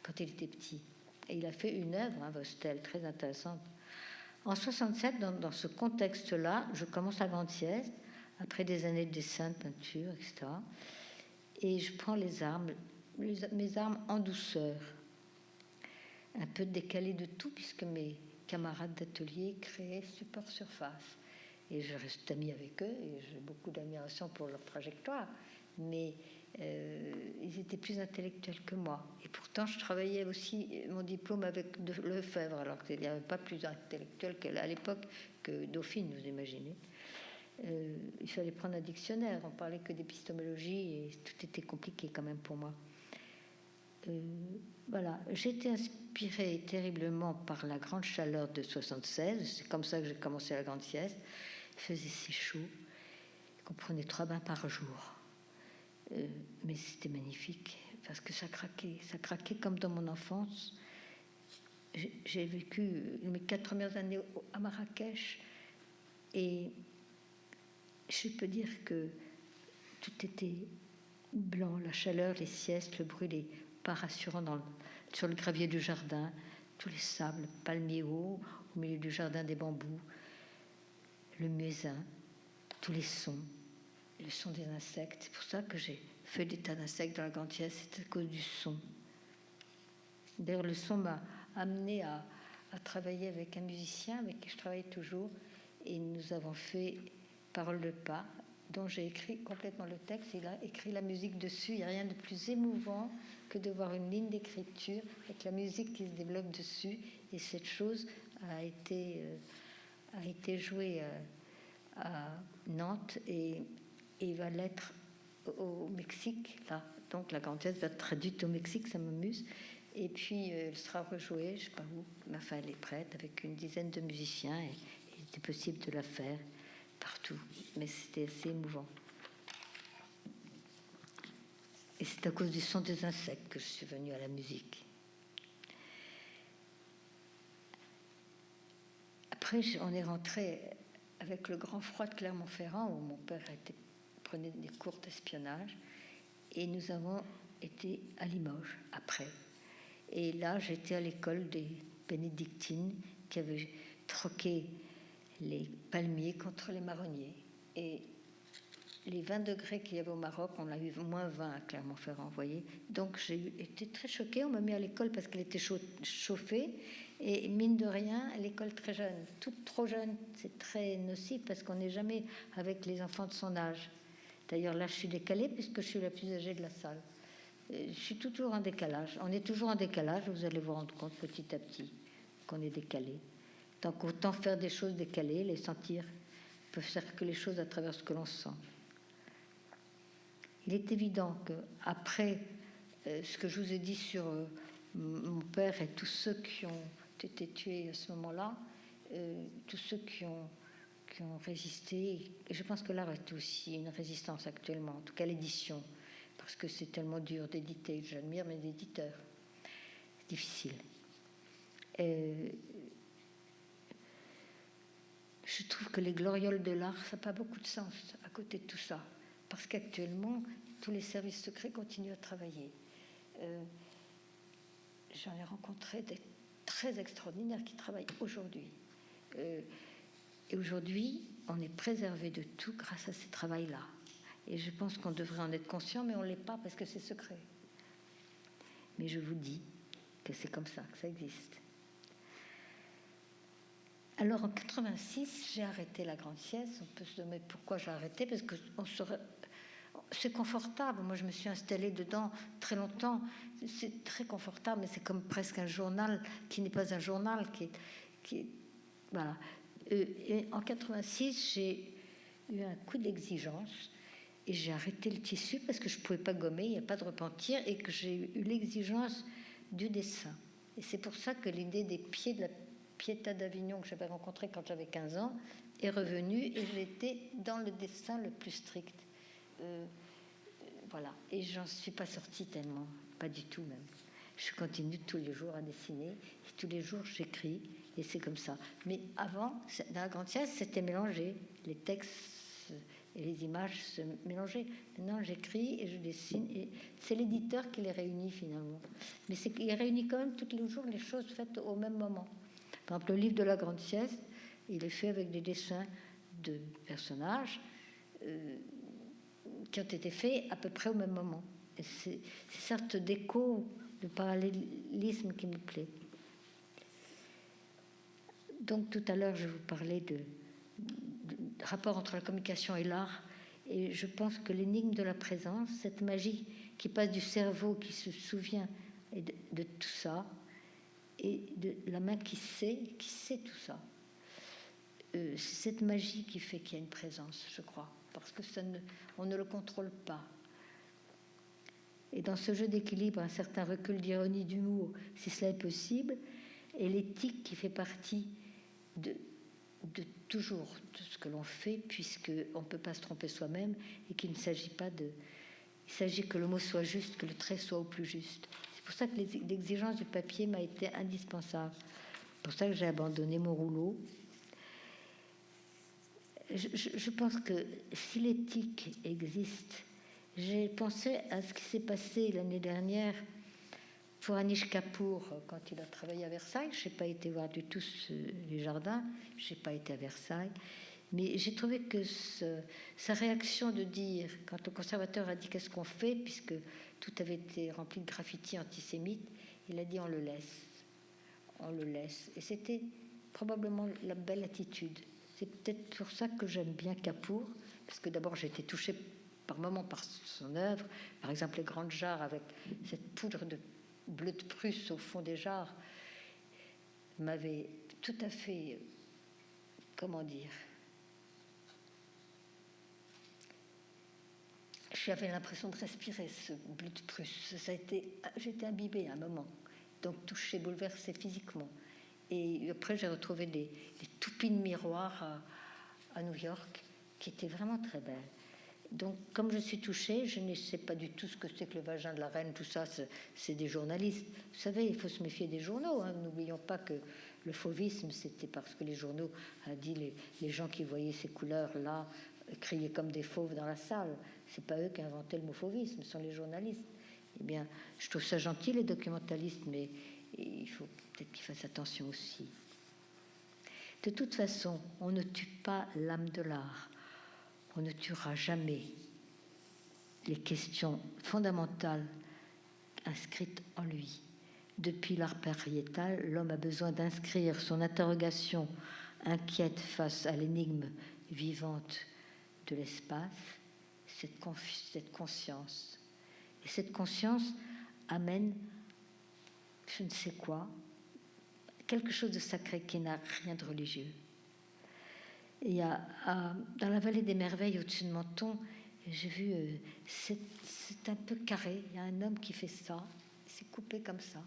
quand il était petit. Et il a fait une œuvre, Vostel, très intéressante, En 67, dans ce contexte-là, je commence la grande sieste, après des années de dessin, de peinture, etc. Et je prends mes armes en douceur, un peu décalées de tout, puisque mes camarades d'atelier créaient super surface. Et je reste amie avec eux, et j'ai beaucoup d'admiration pour leur trajectoire. Mais ils étaient plus intellectuels que moi. Et pourtant, je travaillais aussi mon diplôme avec Lefebvre, alors qu'il n'y avait pas plus intellectuel à l'époque que Dauphine, vous imaginez. Il fallait prendre un dictionnaire, on parlait que d'épistémologie et tout était compliqué quand même pour moi. Voilà, j'ai été inspirée terriblement par la grande chaleur de 76, c'est comme ça que j'ai commencé la grande sieste. Il faisait si chaud qu'on prenait 3 bains par jour. Mais c'était magnifique parce que ça craquait comme dans mon enfance. J'ai vécu mes 4 premières années à Marrakech et je peux dire que tout était blanc, la chaleur, les siestes, le bruit des pas rassurants sur le gravier du jardin, tous les sables, palmiers hauts, au milieu du jardin des bambous, le muezzin, tous les sons, le son des insectes. C'est pour ça que j'ai fait des tas d'insectes dans la grande sieste, c'est à cause du son. D'ailleurs, le son m'a amené à travailler avec un musicien avec qui je travaille toujours, et nous avons fait Paroles de pas, dont j'ai écrit complètement le texte. Il a écrit la musique dessus. Il n'y a rien de plus émouvant que de voir une ligne d'écriture avec la musique qui se développe dessus. Et cette chose a été jouée à Nantes et va l'être au Mexique. Là. Donc la grande pièce va être traduite au Mexique, ça m'amuse. Et puis elle sera rejouée, je ne sais pas où, mais enfin elle est prête avec une dizaine de musiciens et il était possible de la faire partout, mais c'était assez émouvant. Et c'est à cause du son des insectes que je suis venue à la musique. Après, on est rentré avec le grand froid de Clermont-Ferrand, où mon père prenait des cours d'espionnage, et nous avons été à Limoges après. Et là, j'étais à l'école des bénédictines qui avaient troqué les palmiers contre les marronniers. Et les 20 degrés qu'il y avait au Maroc, on a eu moins 20 à Clermont-Ferrand, vous voyez. Donc j'ai été très choquée, on m'a mis à l'école parce qu'elle était chauffée. Et mine de rien, l'école très jeune, toute trop jeune, c'est très nocif parce qu'on n'est jamais avec les enfants de son âge. D'ailleurs là, je suis décalée puisque je suis la plus âgée de la salle. Je suis toujours en décalage. On est toujours en décalage, vous allez vous rendre compte petit à petit qu'on est décalé. Donc autant faire des choses décalées, les sentir, peuvent faire que les choses à travers ce que l'on sent. Il est évident qu'après ce que je vous ai dit sur mon père et tous ceux qui ont été tués à ce moment-là, tous ceux qui ont résisté, et je pense que l'art est aussi une résistance actuellement, en tout cas l'édition, parce que c'est tellement dur d'éditer. J'admire mes éditeurs. C'est difficile. Je trouve que les glorioles de l'art, ça n'a pas beaucoup de sens à côté de tout ça. Parce qu'actuellement, tous les services secrets continuent à travailler. J'en ai rencontré des très extraordinaires qui travaillent aujourd'hui. Et aujourd'hui, on est préservé de tout grâce à ces travails-là. Et je pense qu'on devrait en être conscient, mais on ne l'est pas parce que c'est secret. Mais je vous dis que c'est comme ça, que ça existe. Alors en 86, j'ai arrêté la grande sieste. On peut se demander pourquoi j'ai arrêté, parce que c'est confortable. Moi, je me suis installée dedans très longtemps. C'est très confortable, mais c'est comme presque un journal qui n'est pas un journal, qui est voilà. Et en 86, j'ai eu un coup d'exigence et j'ai arrêté le tissu parce que je ne pouvais pas gommer, il n'y a pas de repentir, et que j'ai eu l'exigence du dessin. Et c'est pour ça que l'idée des pieds de la Pietà d'Avignon que j'avais rencontrée quand j'avais 15 ans est revenue, et j'étais dans le dessin le plus strict. Voilà. Et j'en suis pas sortie tellement, pas du tout même. Je continue tous les jours à dessiner, et tous les jours j'écris, et c'est comme ça. Mais avant, dans la grande sieste, c'était mélangé. Les textes et les images se mélangeaient. Maintenant, j'écris et je dessine, et c'est l'éditeur qui les réunit finalement. Mais il réunit quand même tous les jours les choses faites au même moment. Par exemple, le livre de la grande sieste, Il est fait avec des dessins de personnages qui ont été faits à peu près au même moment. Et c'est sorte d'écho, de parallélisme qui me plaît. Donc tout à l'heure, je vous parlais de rapport entre la communication et l'art. Et je pense que l'énigme de la présence, cette magie qui passe du cerveau qui se souvient de tout ça, et de la main qui sait tout ça. C'est cette magie qui fait qu'il y a une présence, je crois, parce que on ne le contrôle pas. Et dans ce jeu d'équilibre, un certain recul d'ironie, d'humour, si cela est possible, et l'éthique qui fait partie de toujours de ce que l'on fait, puisqu'on ne peut pas se tromper soi-même, et qu'il ne s'agit pas de... Il s'agit que le mot soit juste, que le trait soit au plus juste. C'est pour ça que l'exigence du papier m'a été indispensable. C'est pour ça que j'ai abandonné mon rouleau. Je pense que si l'éthique existe, j'ai pensé à ce qui s'est passé l'année dernière pour Anish Kapoor quand il a travaillé à Versailles. Je n'ai pas été voir du tout les jardins, je n'ai pas été à Versailles, mais j'ai trouvé que sa réaction de dire, quand le conservateur a dit qu'est-ce qu'on fait, puisque tout avait été rempli de graffitis antisémites, il a dit on le laisse. Et c'était probablement la belle attitude. C'est peut-être pour ça que j'aime bien Kapoor, parce que d'abord j'ai été touchée par moments par son œuvre, par exemple les grandes jarres avec cette poudre de bleu de Prusse au fond des jarres, m'avait tout à fait, comment dire, j'avais l'impression de respirer ce bleu de Prusse. J'étais imbibée à un moment, donc touchée, bouleversée physiquement. Et après, j'ai retrouvé des toupies de miroirs à New York qui étaient vraiment très belles. Donc, comme je suis touchée, je ne sais pas du tout ce que c'est que le vagin de la reine, tout ça, c'est des journalistes. Vous savez, il faut se méfier des journaux. Hein. N'oublions pas que le fauvisme, c'était parce que les journaux ont dit les gens qui voyaient ces couleurs-là criaient comme des fauves dans la salle. C'est pas eux qui inventaient le mot fauvisme, ce sont les journalistes. Eh bien, je trouve ça gentil, les documentalistes, mais il faut peut-être qu'ils fassent attention aussi. De toute façon, on ne tue pas l'âme de l'art. On ne tuera jamais les questions fondamentales inscrites en lui. Depuis l'art pariétal, l'homme a besoin d'inscrire son interrogation inquiète face à l'énigme vivante de l'espace, cette conscience. Et cette conscience amène, je ne sais quoi, quelque chose de sacré qui n'a rien de religieux. Et dans la vallée des merveilles, au-dessus de Menton, j'ai vu, c'est un peu carré. Il y a un homme qui fait ça, c'est coupé comme ça,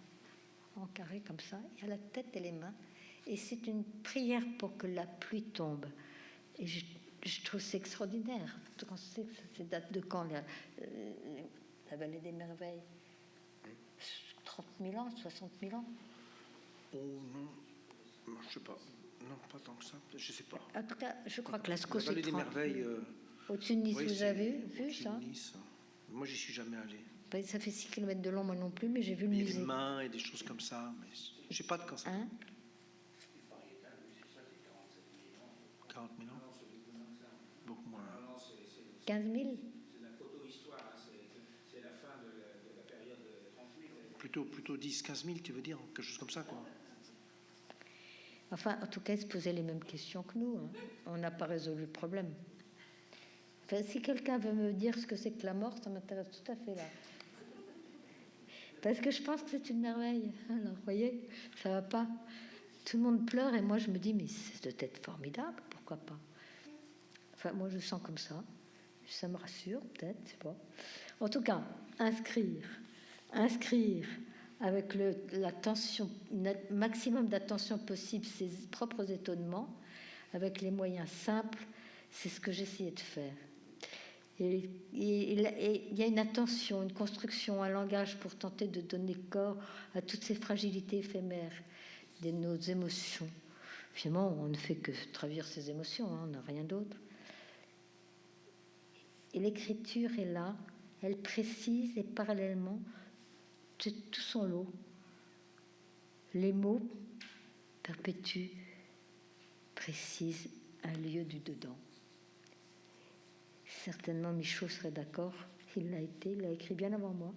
en carré comme ça. Il y a la tête et les mains. Et c'est une prière pour que la pluie tombe. Et je trouve c'est extraordinaire. C'est date de quand, la vallée des merveilles? 30 000 ans, 60 000 ans? Oh non, je sais pas. Non, pas tant que ça. Je sais pas. En tout cas, je crois que Lascaux, c'est 30 000. La vallée des merveilles. Au-dessus de Nice, oui, vous avez vu ça? Nice. Moi, j'y suis jamais allé. Ben, ça fait 6 km de long, moi non plus, mais j'ai vu le musée. Il y a des mains et des choses comme ça, mais j'ai pas de cancer. Hein? 40 000 ans? Beaucoup moins. 15 000? C'est la proto-histoire, c'est la fin de la période de 30 000. Plutôt 10, 15 000, tu veux dire? Quelque chose comme ça, quoi. Enfin, en tout cas, ils se posaient les mêmes questions que nous. Hein. On n'a pas résolu le problème. Enfin, si quelqu'un veut me dire ce que c'est que la mort, ça m'intéresse tout à fait, là. Parce que je pense que c'est une merveille. Alors, vous voyez, ça va pas. Tout le monde pleure et moi, je me dis, mais c'est de être formidable, pourquoi pas? Enfin, moi, je sens comme ça. Ça me rassure, peut-être, je sais pas. En tout cas, inscrire avec l'attention, maximum d'attention possible, ses propres étonnements, avec les moyens simples, c'est ce que j'essayais de faire. Et il y a une attention, une construction, un langage pour tenter de donner corps à toutes ces fragilités éphémères de nos émotions. Finalement, on ne fait que traduire ces émotions, hein, on n'a rien d'autre. Et l'écriture est là, elle précise et parallèlement tout son lot. Les mots perpétuent précise un lieu du dedans. Certainement Michaud serait d'accord, il l'a été, il l'a écrit bien avant moi.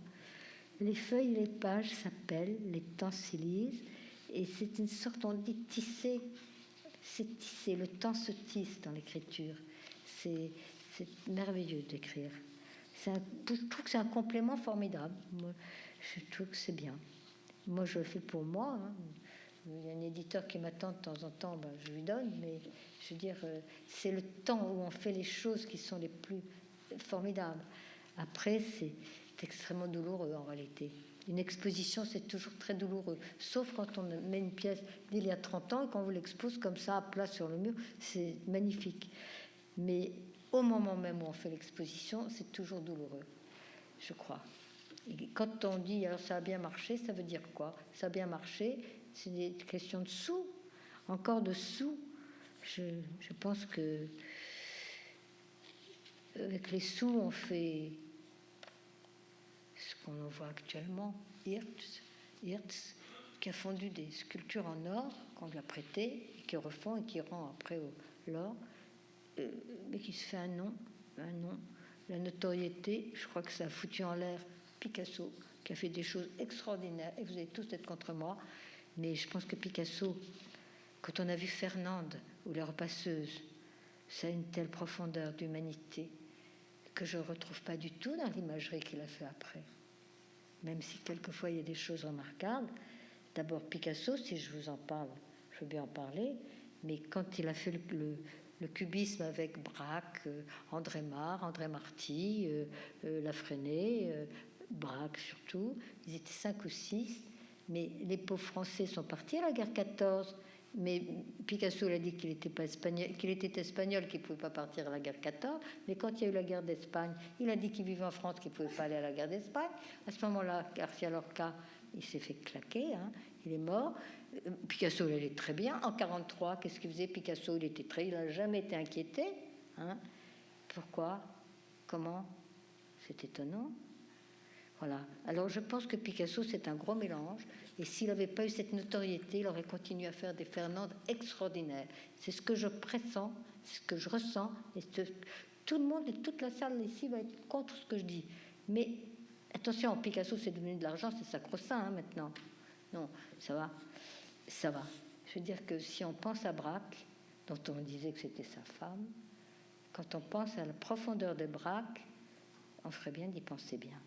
Les feuilles et les pages s'appellent, les temps s'y lisent, et c'est une sorte, on dit tisser, c'est tisser, le temps se tisse dans l'écriture. C'est merveilleux d'écrire. Je trouve que c'est un complément formidable. Moi, je trouve que c'est bien. Moi, je le fais pour moi. Hein. Il y a un éditeur qui m'attend de temps en temps, ben, je lui donne, mais je veux dire, c'est le temps où on fait les choses qui sont les plus formidables. Après, c'est extrêmement douloureux en réalité. Une exposition, c'est toujours très douloureux, sauf quand on met une pièce d'il y a 30 ans et qu'on vous l'expose comme ça, à plat sur le mur, c'est magnifique. Mais au moment même où on fait l'exposition, c'est toujours douloureux, je crois. Et quand on dit alors ça a bien marché, ça veut dire quoi? Ça a bien marché, c'est des questions de sous, encore de sous. Je pense que avec les sous, on fait ce qu'on voit actuellement. Hirtz, qui a fondu des sculptures en or, qu'on lui a prêtées, et qui refont et qui rend après l'or, mais qui se fait un nom. La notoriété, je crois que ça a foutu en l'air Picasso, qui a fait des choses extraordinaires, et vous allez tous être contre moi, mais je pense que Picasso, quand on a vu Fernande ou Les Repasseuses, ça a une telle profondeur d'humanité que je ne retrouve pas du tout dans l'imagerie qu'il a fait après. Même si quelquefois il y a des choses remarquables. D'abord Picasso, si je vous en parle, je veux bien en parler, mais quand il a fait le cubisme avec Braque, André Mare, André Marty, Lafresnay, Braque surtout, ils étaient 5 ou 6, mais les pauvres Français sont partis à la guerre 14. Mais Picasso a dit qu'il était espagnol, qu'il ne pouvait pas partir à la guerre 14. Mais quand il y a eu la guerre d'Espagne, il a dit qu'il vivait en France, qu'il ne pouvait pas aller à la guerre d'Espagne. À ce moment-là, Garcia Lorca, il s'est fait claquer, hein, il est mort. Picasso, il allait très bien. En 1943, qu'est-ce qu'il faisait? Picasso, il n'a jamais été inquiété. Hein. Pourquoi? Comment? C'est étonnant. Voilà. Alors je pense que Picasso, c'est un gros mélange. Et s'il n'avait pas eu cette notoriété, il aurait continué à faire des Fernandes extraordinaires. C'est ce que je pressens, c'est ce que je ressens. Et tout le monde et toute la salle ici va être contre ce que je dis. Mais attention, Picasso, c'est devenu de l'argent, c'est sacro-saint hein, maintenant. Non, ça va. Ça va. Je veux dire que si on pense à Braque, dont on disait que c'était sa femme, quand on pense à la profondeur de Braque, on ferait bien d'y penser bien.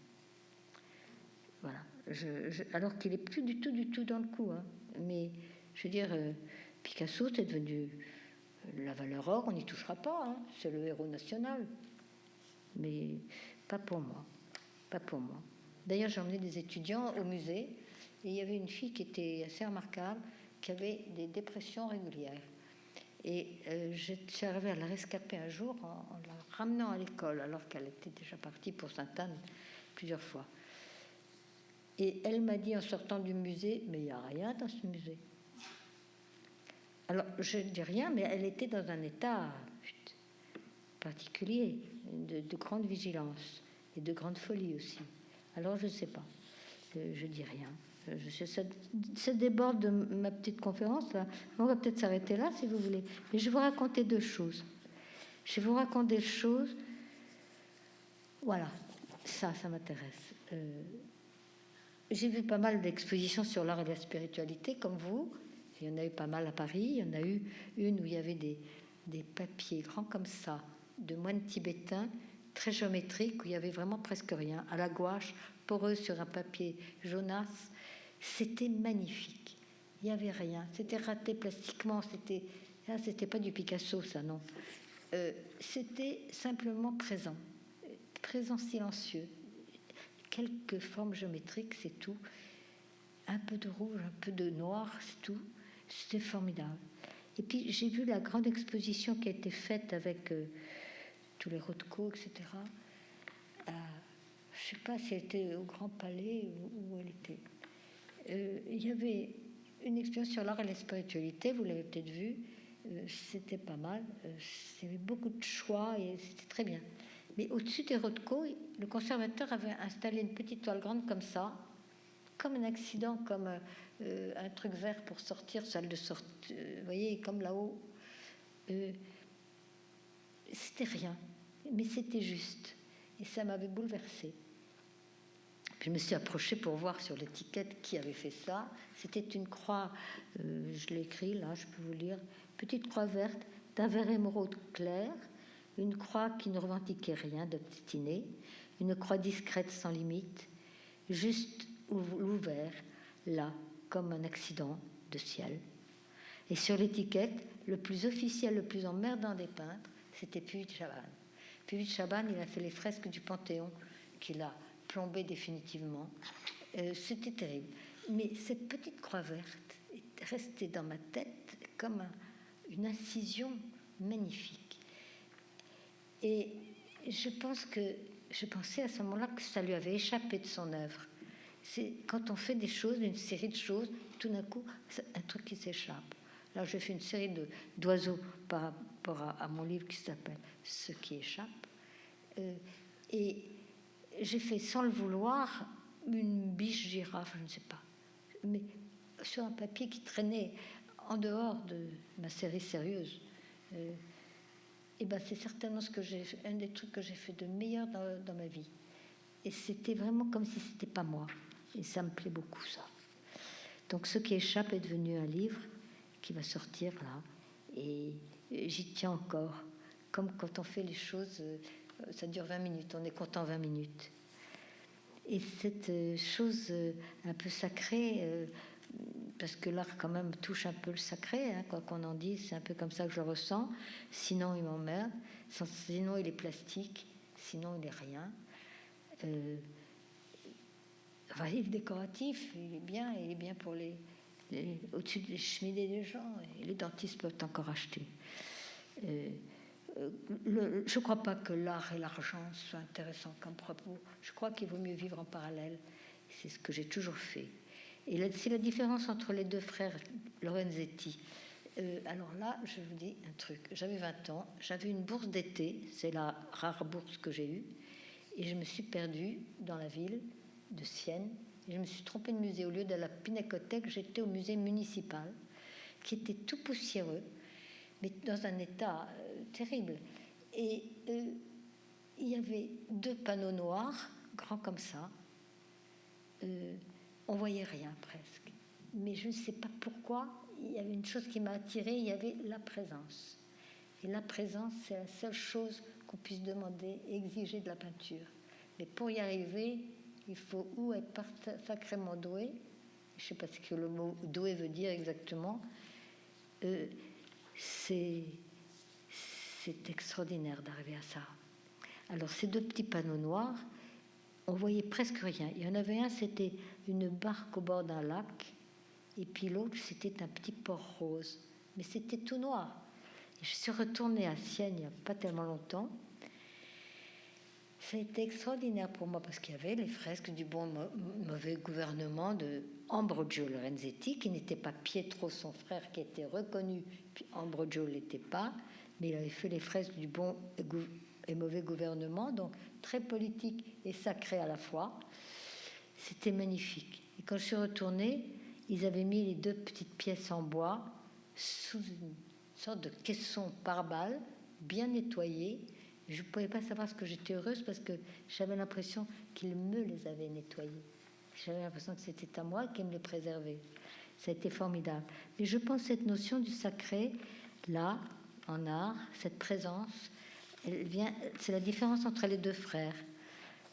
Voilà. Alors qu'il n'est plus du tout dans le coup. Hein. Mais, je veux dire, Picasso, c'est devenu la valeur or, on n'y touchera pas. Hein. C'est le héros national. Mais pas pour moi. Pas pour moi. D'ailleurs, j'ai emmené des étudiants au musée, et il y avait une fille qui était assez remarquable, qui avait des dépressions régulières. Et je suis arrivée à la rescaper un jour en la ramenant à l'école, alors qu'elle était déjà partie pour Sainte-Anne plusieurs fois. Et elle m'a dit en sortant du musée, mais il n'y a rien dans ce musée. Alors, je ne dis rien, mais elle était dans un état particulier, de grande vigilance et de grande folie aussi. Alors, je ne sais pas, je ne dis rien. Ça déborde de ma petite conférence, là. On va peut-être s'arrêter là, si vous voulez. Mais je vais vous raconter 2 choses. Je vais vous raconter des choses. Voilà, ça m'intéresse. J'ai vu pas mal d'expositions sur l'art et la spiritualité, comme vous. Il y en a eu pas mal à Paris. Il y en a eu une où il y avait des papiers grands comme ça, de moines tibétains, très géométriques, où il y avait vraiment presque rien, à la gouache, poreux sur un papier jaunasse. C'était magnifique. Il n'y avait rien. C'était raté plastiquement. C'était pas du Picasso, ça, non. C'était simplement présent silencieux. Quelques formes géométriques, c'est tout. Un peu de rouge, un peu de noir, c'est tout. C'était formidable. Et puis, j'ai vu la grande exposition qui a été faite avec tous les Rothko, etc. Je ne sais pas si elle était au Grand Palais ou où elle était. Il y avait une exposition sur l'art et la spiritualité, vous l'avez peut-être vu. C'était pas mal. Il y avait beaucoup de choix et c'était très bien. Mais au-dessus des Rothko, le conservateur avait installé une petite toile grande comme ça, comme un accident, comme un truc vert pour sortir, salle de sortie, vous voyez, comme là-haut. C'était rien, mais c'était juste. Et ça m'avait bouleversée. Puis je me suis approchée pour voir sur l'étiquette qui avait fait ça. C'était une croix, je l'ai écrit là, je peux vous lire, petite croix verte d'un vert émeraude clair, une croix qui ne revendiquait rien d'obstiné, une croix discrète sans limite, juste ouvert là, comme un accident de ciel. Et sur l'étiquette, le plus officiel, le plus emmerdant des peintres, c'était Puvis de Chabannes. Puvis de Chabannes, il a fait les fresques du Panthéon, qu'il a plombé définitivement. C'était terrible. Mais cette petite croix verte est restée dans ma tête comme une incision magnifique. Et je pensais à ce moment-là que ça lui avait échappé de son œuvre. C'est quand on fait des choses, une série de choses, tout d'un coup, un truc qui s'échappe. Là, j'ai fait une série d'oiseaux par rapport à mon livre qui s'appelle « Ce qui échappe ». Et j'ai fait, sans le vouloir, une biche girafe, je ne sais pas, mais sur un papier qui traînait en dehors de ma série sérieuse. Et ben, c'est certainement un des trucs que j'ai fait de meilleur dans ma vie. Et c'était vraiment comme si c'était pas moi. Et ça me plaît beaucoup, ça. Donc, Ce qui échappe est devenu un livre qui va sortir là. Et j'y tiens encore. Comme quand on fait les choses, ça dure 20 minutes. On est content 20 minutes. Et cette chose un peu sacrée, parce que l'art quand même touche un peu le sacré, hein, quoi qu'on en dise, c'est un peu comme ça que je le ressens. Sinon, il m'emmerde. Sinon, il est plastique. Sinon, il est rien. Enfin, il est décoratif, il est bien pour au-dessus des cheminées des gens, et les dentistes peuvent encore acheter. Je ne crois pas que l'art et l'argent soient intéressants comme propos. Je crois qu'il vaut mieux vivre en parallèle. C'est ce que j'ai toujours fait. Et c'est la différence entre les deux frères Lorenzetti. Alors là, je vous dis un truc. J'avais 20 ans, j'avais une bourse d'été, c'est la rare bourse que j'ai eue, et je me suis perdue dans la ville de Sienne. Et je me suis trompée de musée. Au lieu de la Pinacothèque, j'étais au musée municipal, qui était tout poussiéreux, mais dans un état terrible. Et il y avait 2 panneaux noirs, grands comme ça. On voyait rien presque. Mais je ne sais pas pourquoi, il y avait une chose qui m'a attirée, il y avait la présence. Et la présence, c'est la seule chose qu'on puisse demander, exiger de la peinture. Mais pour y arriver, il faut ou être sacrément doué, je ne sais pas ce que le mot doué veut dire exactement, c'est extraordinaire d'arriver à ça. Alors ces 2 petits panneaux noirs, on voyait presque rien. Il y en avait un, c'était une barque au bord d'un lac, et puis l'autre, c'était un petit port rose. Mais c'était tout noir. Et je suis retournée à Sienne il n'y a pas tellement longtemps. Ça a été extraordinaire pour moi parce qu'il y avait les fresques du bon mauvais gouvernement de Ambrogio Lorenzetti, qui n'était pas Pietro, son frère, qui était reconnu, puis Ambrogio ne l'était pas, mais il avait fait les fresques du bon et mauvais gouvernement, donc très politique et sacré à la fois. C'était magnifique. Et quand je suis retournée, ils avaient mis les 2 petites pièces en bois sous une sorte de caisson pare-balles, bien nettoyé. Je ne pouvais pas savoir ce que j'étais heureuse parce que j'avais l'impression qu'ils me les avaient nettoyés. J'avais l'impression que c'était à moi qu'ils me les préservaient. Ça a été formidable. Mais je pense que cette notion du sacré, là, en art, cette présence, c'est la différence entre les 2 frères.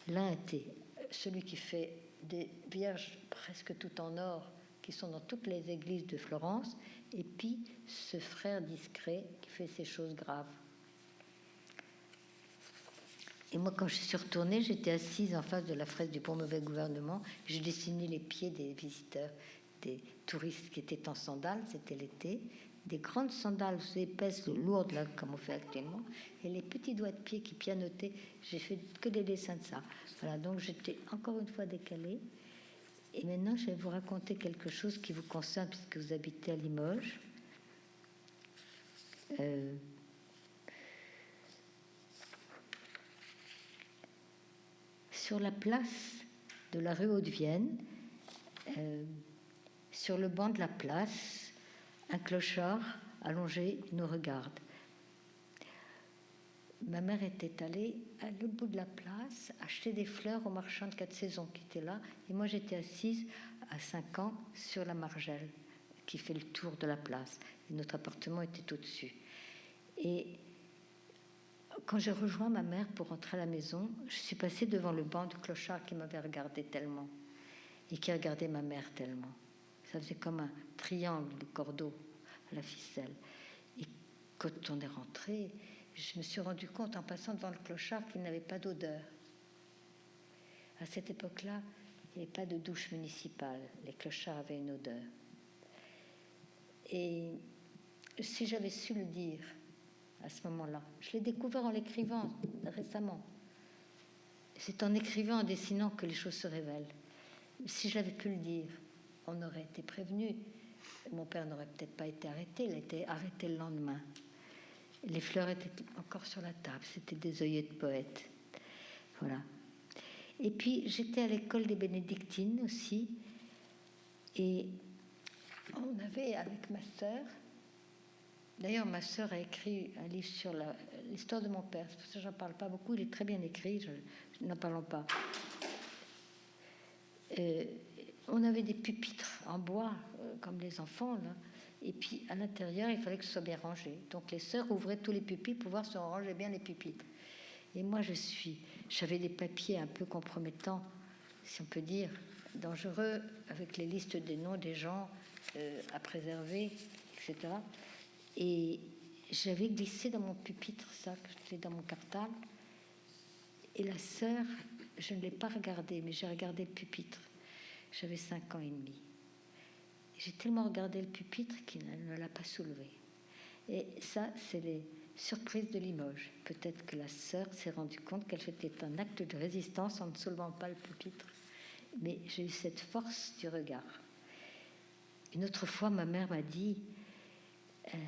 L'un était celui qui fait des vierges presque tout en or, qui sont dans toutes les églises de Florence, et puis ce frère discret qui fait ces choses graves. Et moi, quand je suis retournée, j'étais assise en face de la fresque du bon mauvais gouvernement. Je dessinais les pieds des visiteurs, des touristes qui étaient en sandales, c'était l'été, des grandes sandales épaisses, lourdes, là, comme on fait actuellement, et les petits doigts de pied qui pianotaient. J'ai fait que des dessins de ça. Voilà, donc j'étais encore une fois décalée. Et maintenant, je vais vous raconter quelque chose qui vous concerne, puisque vous habitez à Limoges. Sur la place de la rue Haute-Vienne, sur le banc de la place, un clochard allongé nous regarde. ma mère était allée à l'autre bout de la place acheter des fleurs au marchand de 4 saisons qui était là. Et moi, j'étais assise à 5 ans sur la margelle qui fait le tour de la place. Et notre appartement était au-dessus. Et quand j'ai rejoint ma mère pour rentrer à la maison, je suis passée devant le banc du clochard qui m'avait regardé tellement et qui regardait ma mère tellement. Ça faisait comme un triangle de cordeau à la ficelle. Et quand on est rentré, je me suis rendu compte en passant devant le clochard qu'il n'avait pas d'odeur. À cette époque-là, il n'y avait pas de douche municipale. Les clochards avaient une odeur. Et si j'avais su le dire à ce moment-là, je l'ai découvert en l'écrivant récemment. C'est en écrivant, en dessinant que les choses se révèlent. Si j'avais pu le dire, on aurait été prévenu. Mon père n'aurait peut-être pas été arrêté. Il a été arrêté le lendemain. Les fleurs étaient encore sur la table. C'était des œillets de poète. Voilà. Et puis, j'étais à l'école des bénédictines aussi. Et on avait, avec ma sœur... D'ailleurs, ma sœur a écrit un livre sur l'histoire de mon père. C'est pour ça que je n'en parle pas beaucoup. Il est très bien écrit. Je n'en parlons pas. On avait des pupitres en bois, comme les enfants, là. Et puis, à l'intérieur, il fallait que ce soit bien rangé. Donc, les sœurs ouvraient tous les pupitres pour voir si on rangeait bien les pupitres. Et moi, j'avais des papiers un peu compromettants, si on peut dire, dangereux, avec les listes des noms des gens à préserver, etc. Et j'avais glissé dans mon pupitre ça, que j'étais dans mon cartable. Et la sœur, je ne l'ai pas regardée, mais j'ai regardé le pupitre. J'avais 5 ans et demi. J'ai tellement regardé le pupitre qu'il ne l'a pas soulevé. Et ça, c'est les surprises de Limoges. Peut-être que la sœur s'est rendue compte qu'elle faisait un acte de résistance en ne soulevant pas le pupitre. Mais j'ai eu cette force du regard. Une autre fois, ma mère m'a dit,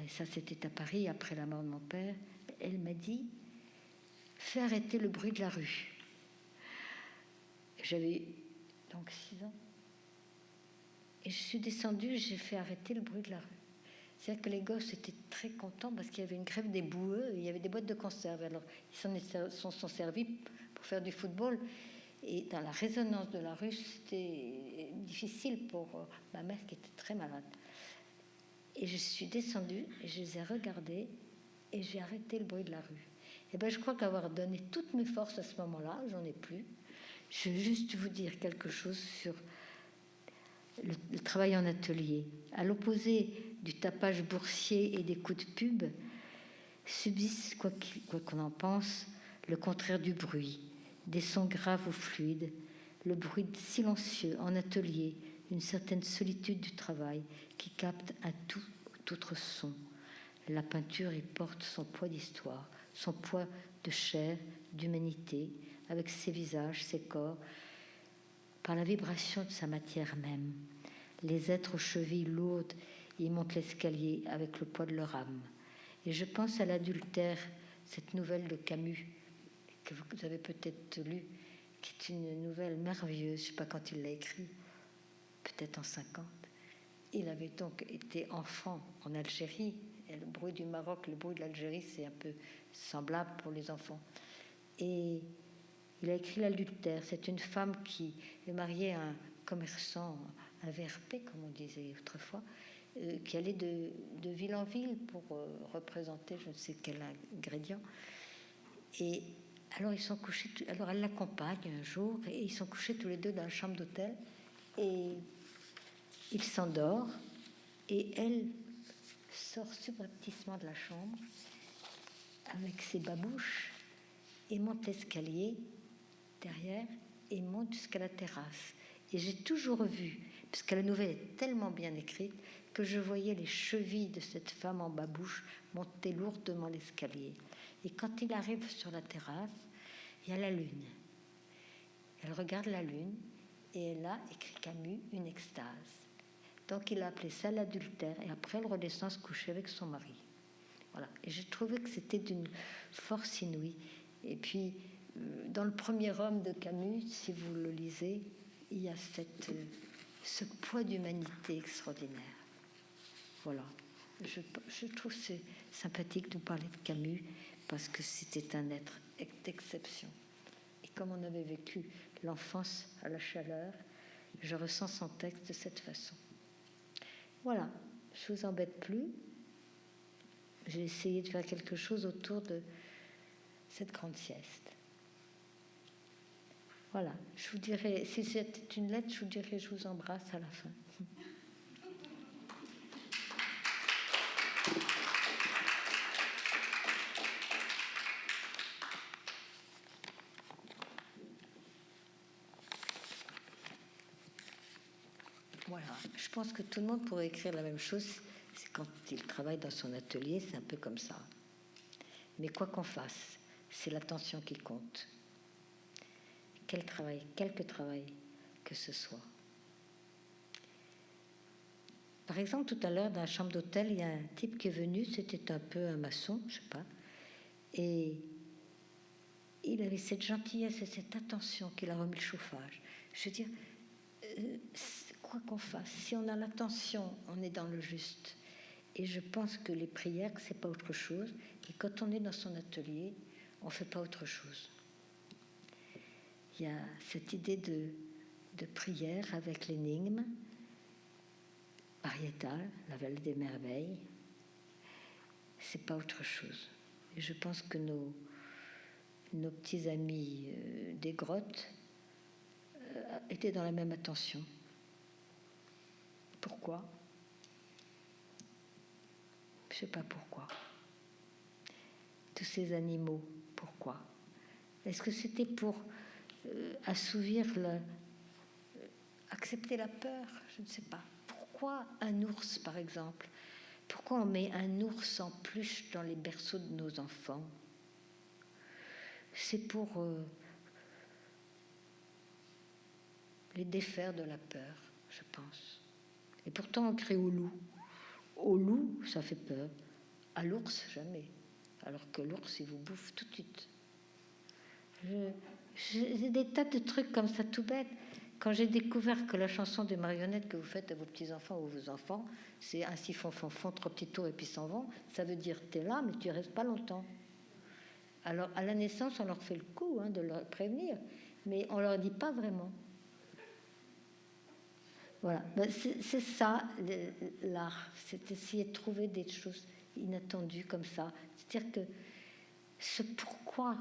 ça c'était à Paris, après la mort de mon père, elle m'a dit, fais arrêter le bruit de la rue. J'avais donc 6 ans. Et je suis descendue, j'ai fait arrêter le bruit de la rue. C'est-à-dire que les gosses étaient très contents parce qu'il y avait une grève des boueux, il y avait des boîtes de conserve. Alors, ils s'en sont servis pour faire du football. Et dans la résonance de la rue, c'était difficile pour ma mère qui était très malade. Et je suis descendue, et je les ai regardés, et j'ai arrêté le bruit de la rue. Et bien, je crois qu'avoir donné toutes mes forces à ce moment-là, j'en ai plus. Je veux juste vous dire quelque chose sur le travail en atelier. À l'opposé du tapage boursier et des coups de pub, subsiste, quoi qu'on en pense, le contraire du bruit, des sons graves ou fluides, le bruit silencieux en atelier, une certaine solitude du travail qui capte un tout autre son. La peinture y porte son poids d'histoire, son poids de chair, d'humanité, avec ses visages, ses corps, par la vibration de sa matière même. Les êtres aux chevilles lourdes y montent l'escalier avec le poids de leur âme. Et je pense à l'adultère, cette nouvelle de Camus, que vous avez peut-être lue, qui est une nouvelle merveilleuse, je ne sais pas quand il l'a écrit, peut-être en 50. Il avait donc été enfant en Algérie, et le bruit du Maroc, le bruit de l'Algérie, c'est un peu semblable pour les enfants. Et il a écrit l'adultère. C'est une femme qui est mariée à un commerçant, un VRP, comme on disait autrefois, qui allait de ville en ville pour représenter je ne sais quel ingrédient. Et alors ils sont couchés, alors elle l'accompagne un jour, et ils sont couchés tous les deux dans la chambre d'hôtel, et il s'endort, et elle sort subrepticement de la chambre avec ses babouches et monte l'escalier derrière et monte jusqu'à la terrasse. Et j'ai toujours vu, parce que la nouvelle est tellement bien écrite, que je voyais les chevilles de cette femme en babouche monter lourdement l'escalier. Et quand il arrive sur la terrasse, il y a la lune. Elle regarde la lune et elle a, écrit Camus, une extase. Donc il a appelé ça l'adultère, et après elle redescend se coucher avec son mari. Voilà. Et j'ai trouvé que c'était d'une force inouïe. Et puis, dans le premier homme de Camus, si vous le lisez, il y a ce poids d'humanité extraordinaire. Voilà. je trouve c'est sympathique de parler de Camus parce que c'était un être d'exception. Et comme on avait vécu l'enfance à la chaleur, je ressens son texte de cette façon. Voilà, je ne vous embête plus. J'ai essayé de faire quelque chose autour de cette grande sieste. Voilà, je vous dirai, si c'était une lettre, je vous dirai je vous embrasse à la fin. Voilà, je pense que tout le monde pourrait écrire la même chose. C'est quand il travaille dans son atelier, c'est un peu comme ça. Mais quoi qu'on fasse, c'est l'attention qui compte. Quelque travail que ce soit. Par exemple, tout à l'heure, dans la chambre d'hôtel, il y a un type qui est venu, c'était un peu un maçon, je sais pas, et il avait cette gentillesse et cette attention qu'il a remis le chauffage. Je veux dire, quoi qu'on fasse, si on a l'attention, on est dans le juste. Et je pense que les prières, c'est pas autre chose. Et quand on est dans son atelier, on fait pas autre chose. Il y a cette idée de prière avec l'énigme, Ariétal, la vallée des merveilles. C'est pas autre chose. Et je pense que nos petits amis des grottes étaient dans la même attention. Pourquoi ? Je ne sais pas pourquoi. Tous ces animaux, pourquoi ? Est-ce que c'était pour assouvir accepter la peur ? Je ne sais pas. Pourquoi un ours, par exemple ? Pourquoi on met un ours en peluche dans les berceaux de nos enfants ? C'est pour les défaire de la peur, je pense. Et pourtant, on crie au loup. Au loup, ça fait peur. À l'ours, jamais. Alors que l'ours, il vous bouffe tout de suite. J'ai des tas de trucs comme ça, tout bête. Quand j'ai découvert que la chanson des marionnettes que vous faites à vos petits-enfants ou vos enfants, c'est ainsi font, 3 petits tours et puis s'en vont, ça veut dire t'es là, mais tu restes pas longtemps. Alors, à la naissance, on leur fait le coup de leur prévenir, mais on leur dit pas vraiment. Voilà, c'est ça l'art, c'est essayer de trouver des choses inattendues comme ça. C'est-à-dire que ce pourquoi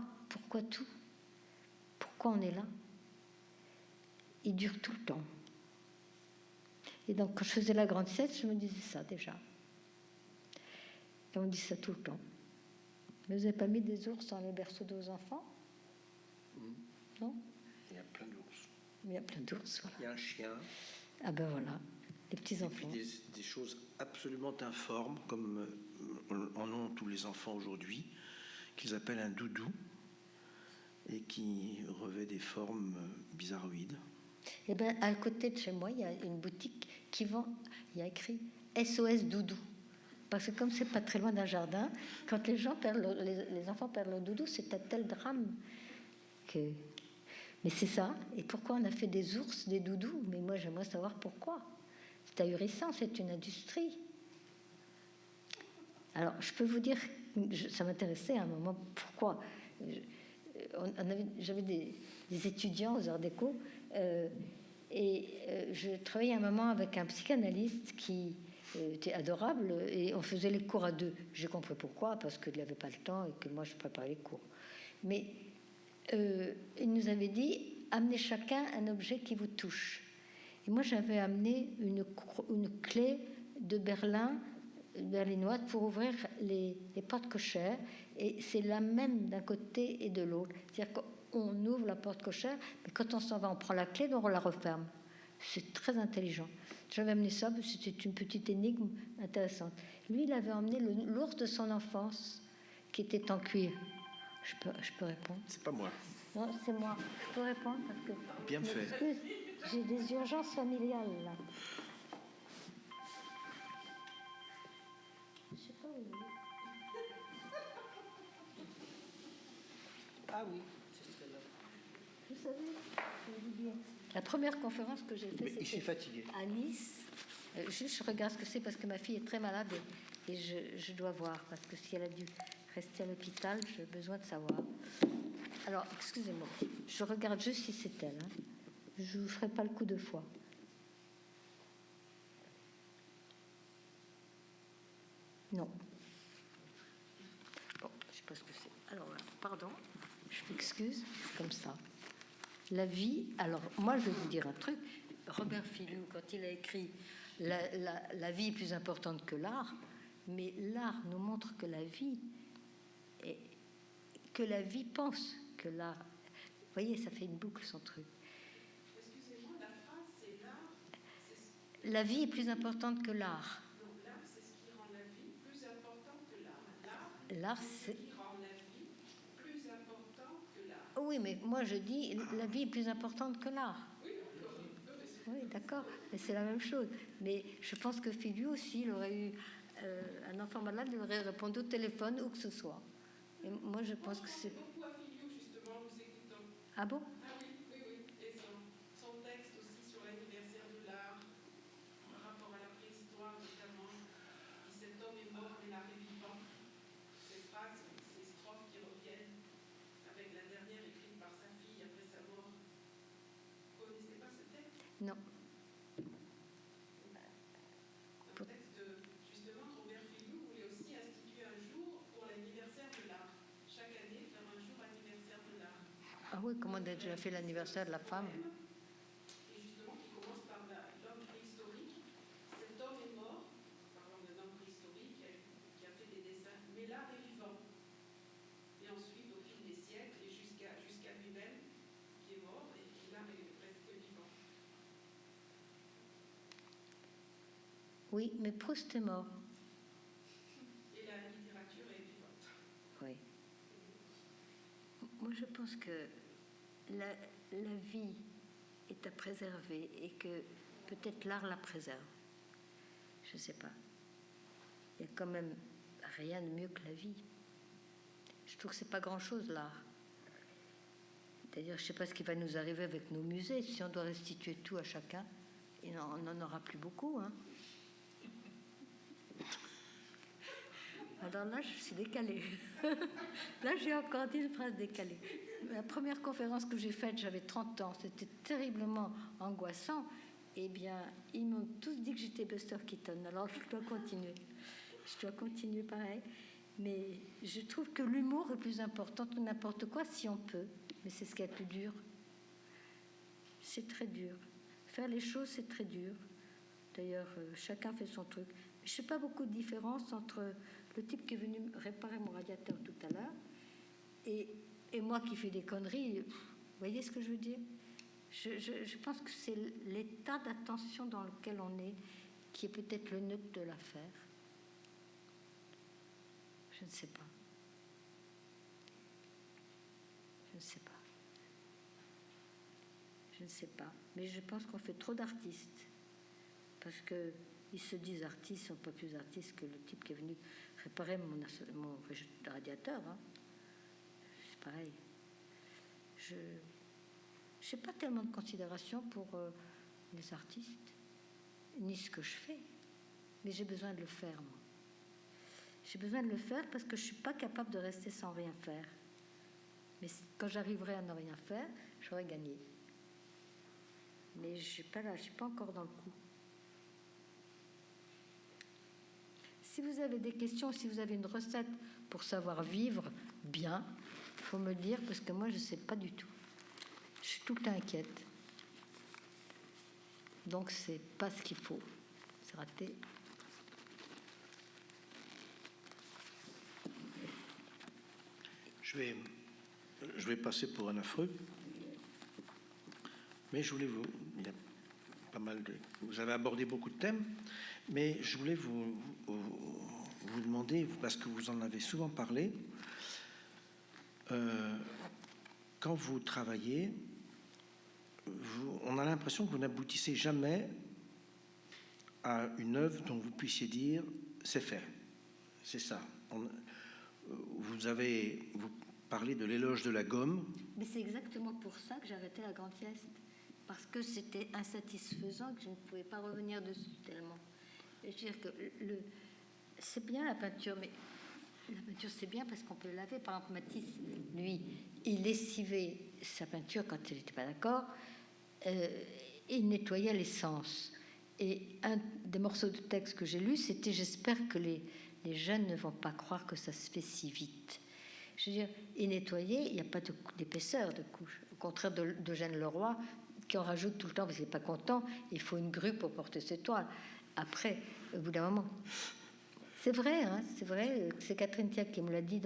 tout, pourquoi on est là, il dure tout le temps. Et donc, quand je faisais la grande sieste, je me disais ça déjà. Et on me dit ça tout le temps. Mais vous n'avez pas mis des ours dans les berceaux de vos enfants ? Non ? Il y a plein d'ours. Il y a plein d'ours, voilà. Il y a un chien. Ah ben voilà, les petits-enfants. Et puis des choses absolument informes, comme en ont tous les enfants aujourd'hui, qu'ils appellent un doudou, et qui revêt des formes bizarroïdes. Eh bien, à côté de chez moi, il y a une boutique qui vend, il y a écrit SOS Doudou. Parce que comme c'est pas très loin d'un jardin, quand les enfants perdent leur doudou, c'est un tel drame que... Mais c'est ça. Et pourquoi on a fait des ours, des doudous ? Mais moi, j'aimerais savoir pourquoi. C'est ahurissant, c'est une industrie. Alors, je peux vous dire, ça m'intéressait à un moment, pourquoi j'avais des étudiants aux Arts Déco, et je travaillais un moment avec un psychanalyste qui était adorable, et on faisait les cours à 2. J'ai compris pourquoi, parce qu'il n'avait pas le temps et que moi, je préparais les cours. Mais il nous avait dit, amenez chacun un objet qui vous touche. Et moi, j'avais amené une clé de berlinoise pour ouvrir les portes cochères. Et c'est la même d'un côté et de l'autre. C'est-à-dire qu'on ouvre la porte cochère, mais quand on s'en va, on prend la clé, donc on la referme. C'est très intelligent. J'avais amené ça, c'était une petite énigme intéressante. Lui, il avait emmené l'ours de son enfance, qui était en cuir. Je peux répondre ? C'est pas moi. Non, c'est moi. Je peux répondre parce que... Bien fait. Excuse, j'ai des urgences familiales, là. Je sais pas où il est. Ah oui. Vous savez, je vais vous dire, la première conférence que j'ai faite, Mais il s'est fatigué. à Nice. Juste, je regarde ce que c'est parce que ma fille est très malade Et je dois voir, parce que si elle a dû rester à l'hôpital, j'ai besoin de savoir. Alors, excusez-moi, je regarde juste si c'est elle. Hein. Je ne vous ferai pas le coup de foi. Non. Bon, je ne sais pas ce que c'est. Alors, pardon, je m'excuse, c'est comme ça. La vie, alors, moi, je vais vous dire un truc. Robert Filliou, quand il a écrit la vie est plus importante que l'art, mais l'art nous montre que la vie pense que l'art. Vous voyez, ça fait une boucle son truc. Excusez-moi, la phrase, c'est l'art. La vie est plus importante que l'art. Non, l'art, c'est ce qui rend la vie plus importante que l'art. L'art, c'est ce qui rend la vie plus importante que l'art. Oui, mais moi je dis la vie est plus importante que l'art. Oui, d'accord, mais c'est la même chose. Mais je pense que Filliou aussi, il aurait eu un enfant malade, il aurait répondu au téléphone où que ce soit. Et moi, je pense que c'est. Beaucoup à Filliou, justement, nous écoutons. Ah bon? Ah oui. Et son texte aussi sur l'anniversaire de l'art, par rapport à la préhistoire notamment, qui cet homme est mort mais l'art est vivant. Ces phrases, ces strophes qui reviennent, avec la dernière écrite par sa fille après sa mort. Vous ne connaissez pas ce texte? Non. Un texte de, justement, Robert Filliou voulait aussi instituer un jour pour l'anniversaire de l'art. Chaque année, faire un jour anniversaire de l'art. Ah oui, comment on a déjà fait l'anniversaire de la femme? Et justement, qui commence par l'homme préhistorique. Cet homme est mort, parlant d'un homme préhistorique qui a fait des dessins, mais l'art est vivant. Et ensuite, au fil des siècles, et jusqu'à lui-même, qui est mort, et puis l'art est presque vivant. Oui, mais Proust est mort. Et la littérature est vivante. Oui. Moi, je pense que la vie est à préserver et que peut-être l'art la préserve. Je ne sais pas. Il n'y a quand même rien de mieux que la vie. Je trouve que ce n'est pas grand-chose, l'art. D'ailleurs, je ne sais pas ce qui va nous arriver avec nos musées. Si on doit restituer tout à chacun, on n'en aura plus beaucoup. Hein. Alors là, je suis décalée. Là, j'ai encore dit une phrase décalée. La première conférence que j'ai faite, j'avais 30 ans. C'était terriblement angoissant. Eh bien, ils m'ont tous dit que j'étais Buster Keaton. Alors, je dois continuer. Je dois continuer pareil. Mais je trouve que l'humour est plus important que n'importe quoi si on peut. Mais c'est ce qui est le plus dur. C'est très dur. Faire les choses, c'est très dur. D'ailleurs, chacun fait son truc. Je ne sais pas beaucoup de différence entre le type qui est venu réparer mon radiateur tout à l'heure et moi qui fais des conneries. Vous voyez ce que je veux dire? Je pense que c'est l'état d'attention dans lequel on est qui est peut-être le nœud de l'affaire. Je ne sais pas. Je ne sais pas. Je ne sais pas. Mais je pense qu'on fait trop d'artistes. Parce qu'ils se disent artistes, ils ne sont pas plus artistes que le type qui est venu réparer mon radiateur. Hein. C'est pareil. Je n'ai pas tellement de considération pour les artistes, ni ce que je fais. Mais j'ai besoin de le faire, moi. J'ai besoin de le faire parce que je ne suis pas capable de rester sans rien faire. Mais quand j'arriverai à ne rien faire, j'aurai gagné. Mais je ne suis pas là, je ne suis pas encore dans le coup. Si vous avez des questions, si vous avez une recette pour savoir vivre bien, il faut me le dire parce que moi, je ne sais pas du tout. Je suis tout le temps inquiète. Donc, c'est pas ce qu'il faut. C'est raté. Je vais passer pour un affreux, mais je voulais il y a pas mal de, vous avez abordé beaucoup de thèmes, mais je voulais vous demander, parce que vous en avez souvent parlé, quand vous travaillez, on a l'impression que vous n'aboutissez jamais à une œuvre dont vous puissiez dire c'est fait, c'est ça. Vous parlez de l'éloge de la gomme. Mais c'est exactement pour ça que j'ai arrêté la grande sieste. Parce que c'était insatisfaisant, que je ne pouvais pas revenir dessus tellement. Je veux dire que C'est bien la peinture, mais la peinture c'est bien parce qu'on peut le laver. Par exemple, Matisse, lui, il lessivait sa peinture quand il n'était pas d'accord, il nettoyait l'essence. Et un des morceaux de texte que j'ai lu, c'était « J'espère que les jeunes ne vont pas croire que ça se fait si vite ». Je veux dire, et nettoyer, il n'y a pas d'épaisseur de couche. Au contraire d'Eugène Leroy, qui en rajoute tout le temps parce qu'il n'est pas content, il faut une grue pour porter ses toiles. Après, au bout d'un moment... C'est vrai, hein, c'est vrai. C'est Catherine Thiac qui me l'a dit.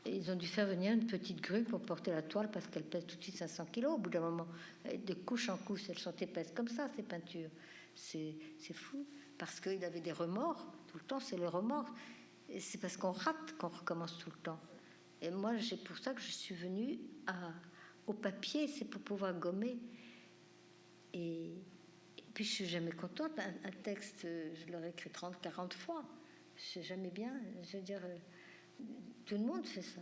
Ils ont dû faire venir une petite grue pour porter la toile parce qu'elle pèse tout de suite 500 kilos au bout d'un moment. De couche en couche, elles sont épaisses comme ça, ces peintures. C'est fou. Parce qu'il avait des remords. Tout le temps, c'est le remords. Et c'est parce qu'on rate qu'on recommence tout le temps. Et moi, c'est pour ça que je suis venue au papier. C'est pour pouvoir gommer. Et puis, je suis jamais contente. Un texte, je l'aurais écrit 30, 40 fois. C'est jamais bien. Je veux dire, tout le monde fait ça.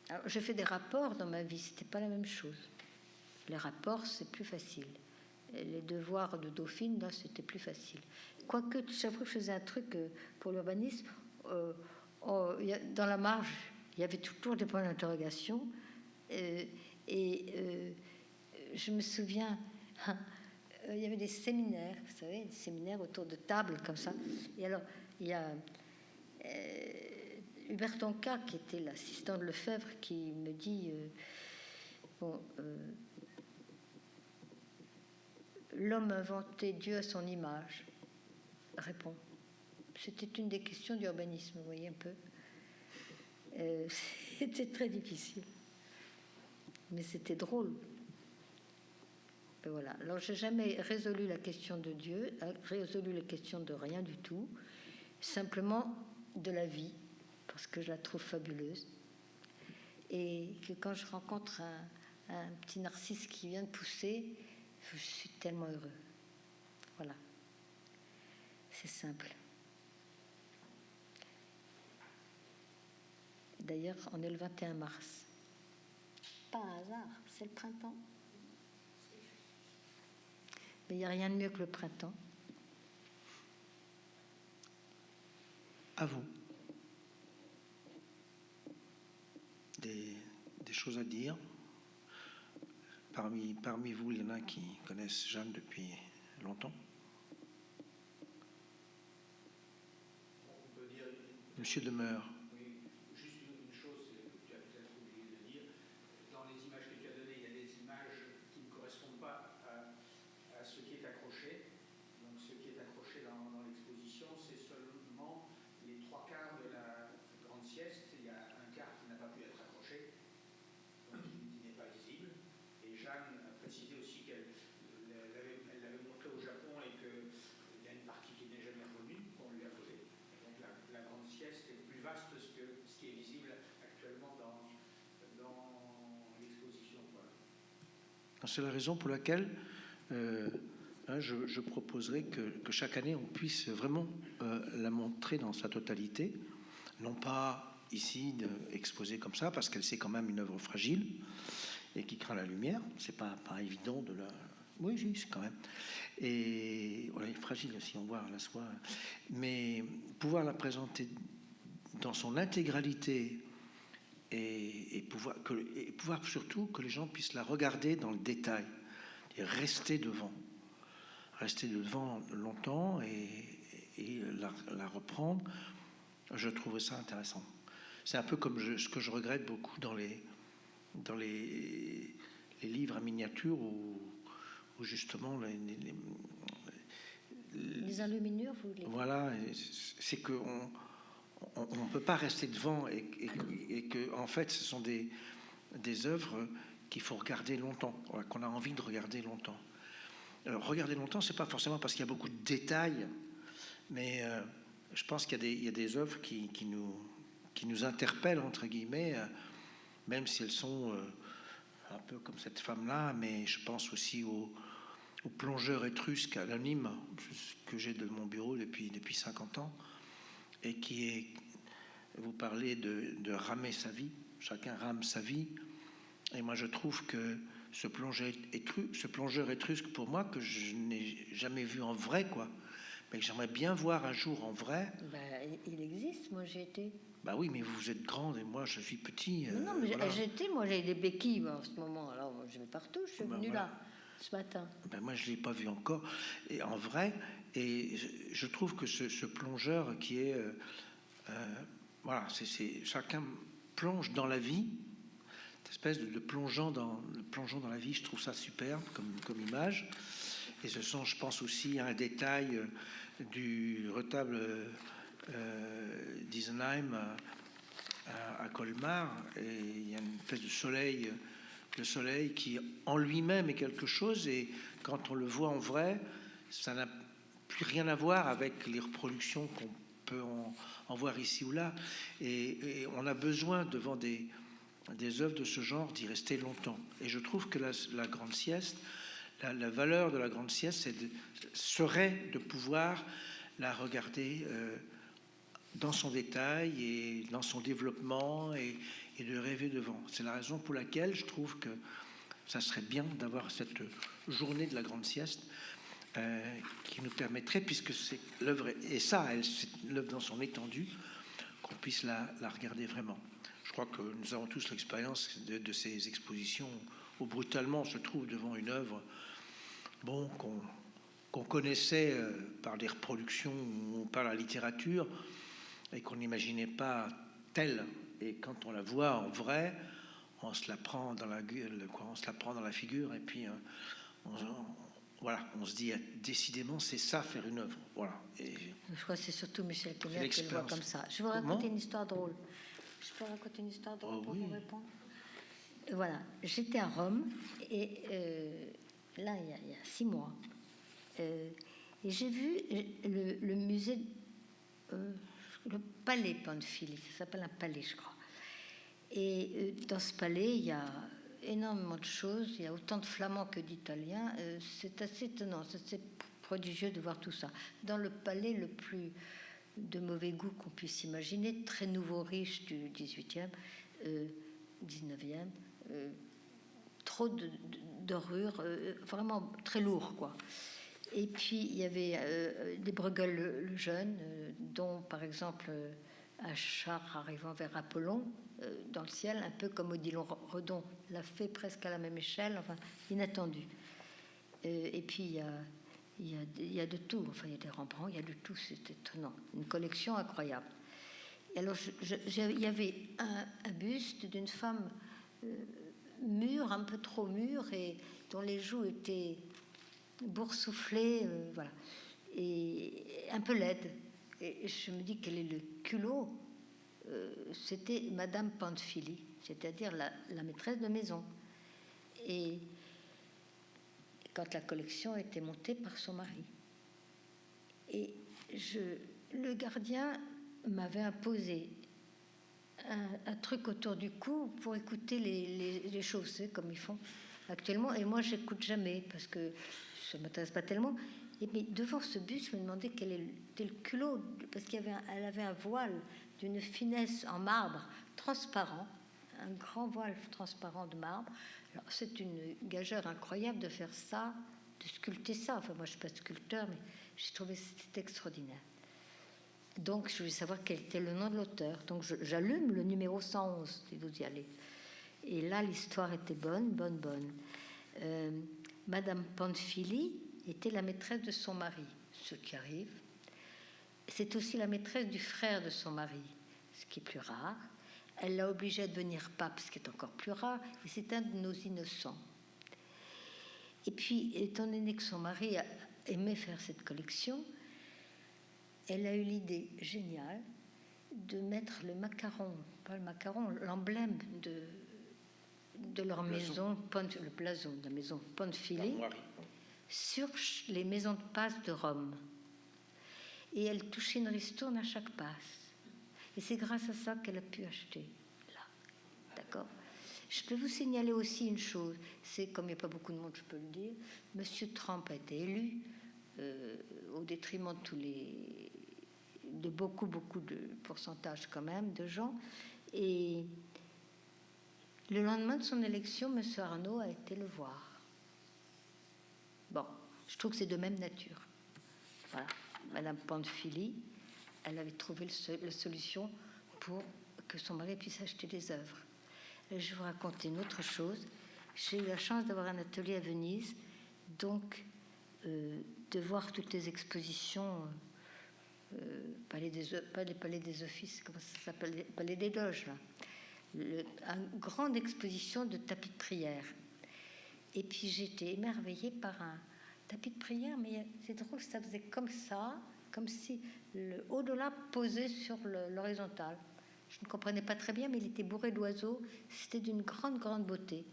Alors, j'ai fait des rapports dans ma vie, c'était pas la même chose. Les rapports, c'est plus facile. Et les devoirs de Dauphine, là, c'était plus facile. Quoique, chaque fois que je faisais un truc pour l'urbanisme, dans la marge, il y avait toujours des points d'interrogation. Je me souviens... il y avait des séminaires, vous savez, des séminaires autour de tables comme ça. Et alors, il y a Hubert Tonka, qui était l'assistant de Lefebvre, qui me dit l'homme a inventé Dieu à son image. Répond. C'était une des questions d'urbanisme, vous voyez un peu. C'était très difficile. Mais c'était drôle. Voilà. Alors, j'ai jamais résolu la question de Dieu, résolu la question de rien du tout, simplement de la vie, parce que je la trouve fabuleuse. Et que quand je rencontre un petit narcisse qui vient de pousser, je suis tellement heureux. Voilà. C'est simple. D'ailleurs, on est le 21 mars. Pas un hasard, c'est le printemps. Mais il n'y a rien de mieux que le printemps. À vous. Des choses à dire. Parmi vous, il y en a qui connaissent Jeanne depuis longtemps. On peut dire... Monsieur Demeure. Oui, juste une chose que tu as peut-être oublié de dire. Dans les images que tu as données, il y a des images qui ne correspondent pas à ce qui est accroché. Donc ce qui est accroché dans l'exposition, c'est seulement les 3/4 de la grande sieste. Il y a un quart qui n'a pas pu être accroché, donc qui n'est pas visible. Et Jeanne a précisé aussi qu'elle l'avait montré au Japon et qu'il y a une partie qui n'est jamais revenue, qu'on lui a volée. Donc la grande sieste est plus vaste que ce qui est visible actuellement dans l'exposition. Voilà. C'est la raison pour laquelle je proposerais que chaque année on puisse vraiment la montrer dans sa totalité, non pas ici exposée comme ça, parce qu'elle c'est quand même une œuvre fragile et qui craint la lumière. C'est pas évident de la... Oui, c'est quand même. Et voilà, elle est fragile aussi, on voit la soie. Mais pouvoir la présenter dans son intégralité et pouvoir surtout que les gens puissent la regarder dans le détail et rester devant longtemps et la reprendre, je trouve ça intéressant. C'est un peu comme ce que je regrette beaucoup dans les livres à miniature où justement les enluminures, vous les... Voilà, c'est que on peut pas rester devant et que en fait ce sont des œuvres qu'il faut regarder longtemps, qu'on a envie de regarder longtemps. Alors, regarder longtemps, c'est pas forcément parce qu'il y a beaucoup de détails, mais je pense qu'il y a des œuvres qui nous interpellent entre guillemets, même si elles sont un peu comme cette femme-là, mais je pense aussi au plongeur étrusque anonyme que j'ai de mon bureau depuis 50 ans et qui est, vous parlez de ramer sa vie, chacun rame sa vie, et moi je trouve que ce plongeur étrusque pour moi que je n'ai jamais vu en vrai, quoi, mais que j'aimerais bien voir un jour en vrai. Ben, il existe, moi j'ai été. Bah oui, mais vous êtes grande et moi je suis petit. Non, mais voilà. j'ai été, moi j'ai des béquilles moi, en ce moment, alors je vais partout, je suis Ben venue voilà. là, ce matin. Ben moi je ne l'ai pas vu encore, et en vrai, et je trouve que ce plongeur qui est... voilà, chacun plonge dans la vie, cette espèce de plongeant dans la vie, je trouve ça superbe comme image. Et ce sont, je pense aussi, à un détail du retable d'Isenheim à Colmar, et il y a une espèce de soleil, le soleil qui en lui-même est quelque chose, et quand on le voit en vrai, ça n'a plus rien à voir avec les reproductions qu'on peut en voir ici ou là, et on a besoin devant des œuvres de ce genre d'y rester longtemps. Et je trouve que la grande sieste, la valeur de la grande sieste serait de pouvoir la regarder dans son détail et dans son développement, et de rêver devant. C'est la raison pour laquelle je trouve que ça serait bien d'avoir cette journée de la grande sieste qui nous permettrait, puisque c'est l'œuvre, et ça, c'est l'œuvre dans son étendue, qu'on puisse la regarder vraiment. Je crois que nous avons tous l'expérience de ces expositions où brutalement on se trouve devant une œuvre qu'on connaissait par des reproductions ou par la littérature, et qu'on n'imaginait pas telle. Et quand on la voit en vrai, on se la prend dans la gueule, quoi, on se la prend dans la figure, et puis voilà, on se dit décidément c'est ça, faire une œuvre. Voilà. Et je crois que c'est surtout Michel Keller qui le voit comme ça. Je vais vous raconter une histoire drôle. Je peux raconter une histoire drôle pour vous répondre? Voilà, j'étais à Rome, et là il y a 6 mois, et j'ai vu le musée, le palais Pamphili, ça s'appelle un palais, je crois. Et dans ce palais, il y a énormément de choses, il y a autant de flamands que d'italiens, c'est assez étonnant, c'est assez prodigieux de voir tout ça. Dans le palais le plus de mauvais goût qu'on puisse imaginer, très nouveau riche du 18e, 19e, trop de dorures, vraiment très lourd, quoi. Et puis il y avait des Bruegel le jeune, dont par exemple un char arrivant vers Apollon dans le ciel, un peu comme Odilon Redon l'a fait, presque à la même échelle, enfin inattendu. Et puis il y a de tout, enfin il y a des Rembrandt, il y a de tout, c'est étonnant, une collection incroyable. Et alors il y avait un buste d'une femme mûre, un peu trop mûre, et dont les joues étaient boursouflées, voilà, et un peu laide. Et je me dis, quel est le culot? C'était Madame Pamphili, c'est-à-dire la maîtresse de maison. Et quand la collection a été montée par son mari. Et le gardien m'avait imposé un truc autour du cou pour écouter les choses, c'est comme ils font actuellement. Et moi, j'écoute jamais parce que ça m'intéresse pas tellement. Mais devant ce buste, je me demandais quel était le culot, parce qu'elle avait un voile d'une finesse en marbre transparent, un grand voile transparent de marbre. Alors, c'est une gageure incroyable de faire ça, de sculpter ça. Enfin, moi, je suis pas sculpteur, mais j'ai trouvé c'était extraordinaire. Donc, je voulais savoir quel était le nom de l'auteur. Donc, j'allume le numéro 111, si vous y allez. Et là, l'histoire était bonne. Madame Pamphili était la maîtresse de son mari, ce qui arrive. C'est aussi la maîtresse du frère de son mari, ce qui est plus rare. Elle l'a obligé à devenir pape, ce qui est encore plus rare. Et c'est un de nos innocents. Et puis, étant donné que son mari aimait faire cette collection, elle a eu l'idée géniale de mettre le macaron, pas le macaron, l'emblème de leur maison, le blason de la maison Pamphili, sur les maisons de passe de Rome. Et elle touchait une ristourne à chaque passe. Et c'est grâce à ça qu'elle a pu acheter là. D'accord ? Je peux vous signaler aussi une chose, c'est, comme il n'y a pas beaucoup de monde, je peux le dire, Monsieur Trump a été élu au détriment de beaucoup de pourcentage quand même de gens. Et le lendemain de son élection, Monsieur Arnaud a été le voir. Bon, je trouve que c'est de même nature. Voilà. Madame Pamphili, elle avait trouvé la solution pour que son mari puisse acheter des œuvres. Et je vais vous raconter une autre chose. J'ai eu la chance d'avoir un atelier à Venise, donc de voir toutes les expositions, pas les palais des offices, comment ça s'appelle, les palais des loges, là. Une grande exposition de tapis de prière. Et puis j'étais émerveillée par un tapis de prière, mais c'est drôle, ça faisait comme ça, comme si le haut de là posait sur l'horizontale. Je ne comprenais pas très bien, mais il était bourré d'oiseaux. C'était d'une grande, grande beauté.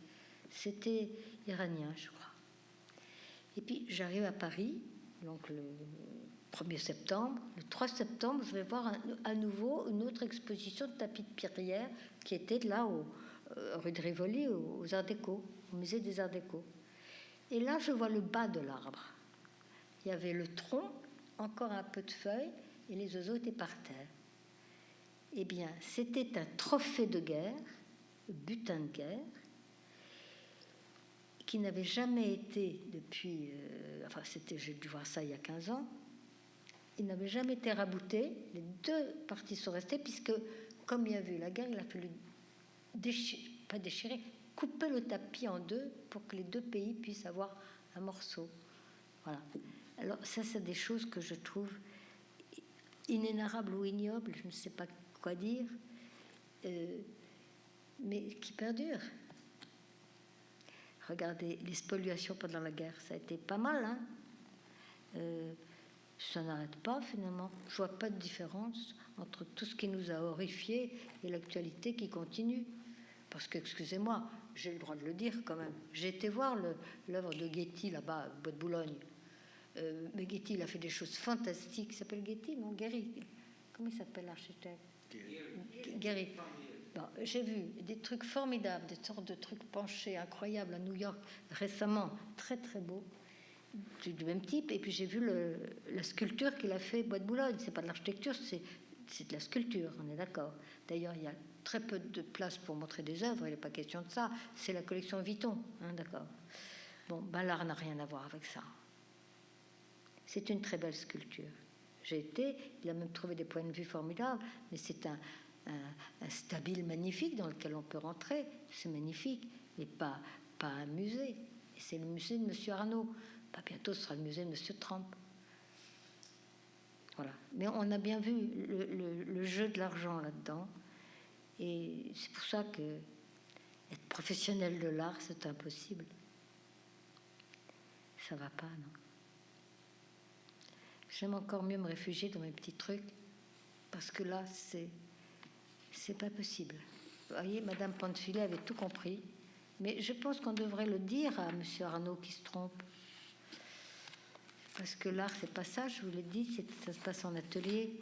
C'était iranien, je crois. Et puis j'arrive à Paris, donc le 1er septembre. Le 3 septembre, je vais voir à nouveau une autre exposition de tapis de prière qui était là, rue de Rivoli, aux Arts Déco, au musée des Arts Déco. Et là, je vois le bas de l'arbre. Il y avait le tronc, encore un peu de feuilles, et les oiseaux étaient par terre. Eh bien, c'était un trophée de guerre, butin de guerre, qui n'avait jamais été depuis... j'ai dû voir ça il y a 15 ans. Il n'avait jamais été rabouté. Les deux parties sont restées, puisque, comme il y a eu la guerre, il a fallu couper le tapis en deux pour que les deux pays puissent avoir un morceau. Voilà. Alors, ça, c'est des choses que je trouve inénarrables ou ignobles, je ne sais pas quoi dire, mais qui perdurent. Regardez, les spoliations pendant la guerre, ça a été pas mal, hein. Ça n'arrête pas, finalement. Je vois pas de différence entre tout ce qui nous a horrifiés et l'actualité qui continue. Parce que, excusez-moi, j'ai le droit de le dire quand même. J'ai été voir l'œuvre de Getty, là-bas, au Bois de Boulogne. Mais Getty, il a fait des choses fantastiques. Il s'appelle Getty, non? Guéry. Comment il s'appelle, l'architecte? Guéry. Bon, j'ai vu des trucs formidables, des sortes de trucs penchés incroyables à New York récemment, très très beaux, du même type. Et puis j'ai vu la sculpture qu'il a fait Bois de Boulogne. C'est pas de l'architecture, c'est de la sculpture, on est d'accord. D'ailleurs, il y a très peu de place pour montrer des œuvres, il n'est pas question de ça. C'est la collection Vuitton, hein, d'accord. Bon, ben l'art n'a rien à voir avec ça. C'est une très belle sculpture. Il a même trouvé des points de vue formidables, mais c'est un stabile magnifique dans lequel on peut rentrer. C'est magnifique, mais pas un musée. Et c'est le musée de M. Arnaud. Pas bientôt, ce sera le musée de M. Trump. Voilà. Mais on a bien vu le jeu de l'argent là-dedans. Et c'est pour ça que être professionnel de l'art, c'est impossible. Ça va pas, non. J'aime encore mieux me réfugier dans mes petits trucs, parce que là, c'est pas possible. Vous voyez, Madame Pamphili avait tout compris, mais je pense qu'on devrait le dire à M. Arnaud qui se trompe. Parce que l'art, c'est pas ça, je vous l'ai dit, ça se passe en atelier,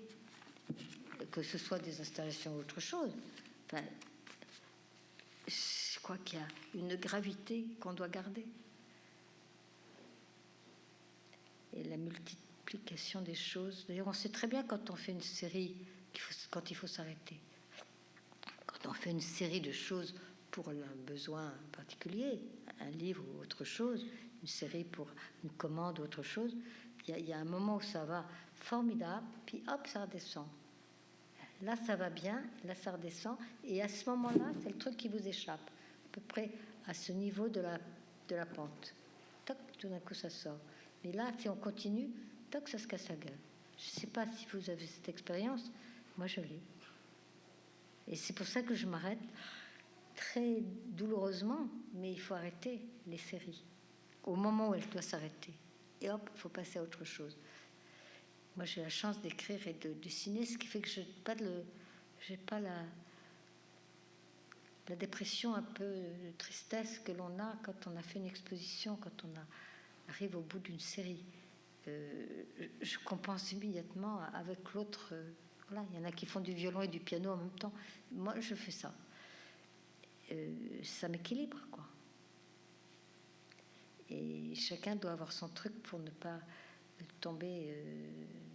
que ce soit des installations ou autre chose. Enfin, je crois qu'il y a une gravité qu'on doit garder. Et la multiplication des choses. D'ailleurs, on sait très bien quand on fait une série, quand il faut s'arrêter. Quand on fait une série de choses pour un besoin particulier, un livre ou autre chose, une série pour une commande ou autre chose, il y a un moment où ça va formidable, puis hop, ça redescend. Là, ça va bien, là, ça redescend, et à ce moment-là, c'est le truc qui vous échappe, à peu près à ce niveau de la pente. Toc, tout d'un coup, ça sort. Mais là, si on continue, toc, ça se casse la gueule. Je ne sais pas si vous avez cette expérience, moi, je l'ai. Et c'est pour ça que je m'arrête très douloureusement, mais il faut arrêter les séries au moment où elles doivent s'arrêter. Et hop, il faut passer à autre chose. Moi, j'ai la chance d'écrire et de dessiner, ce qui fait que je n'ai pas la dépression, un peu de tristesse que l'on a quand on a fait une exposition, quand on arrive au bout d'une série. Je compense immédiatement avec l'autre. Voilà, il y en a qui font du violon et du piano en même temps. Moi, je fais ça. Ça m'équilibre, quoi. Et chacun doit avoir son truc pour ne pas tomber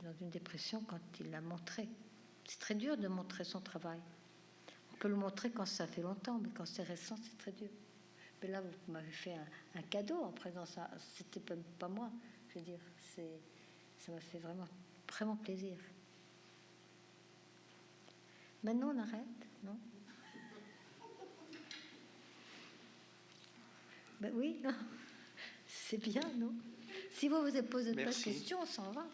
dans une dépression quand il l'a montré. C'est très dur de montrer son travail. On peut le montrer quand ça fait longtemps, mais quand c'est récent, c'est très dur. Mais là, vous m'avez fait un cadeau en présence. C'était pas moi. Je veux dire, ça m'a fait vraiment vraiment plaisir. Maintenant, on arrête, non? Ben oui, non. C'est bien, non? Si vous vous posez pas de Merci. questions, on s'en va.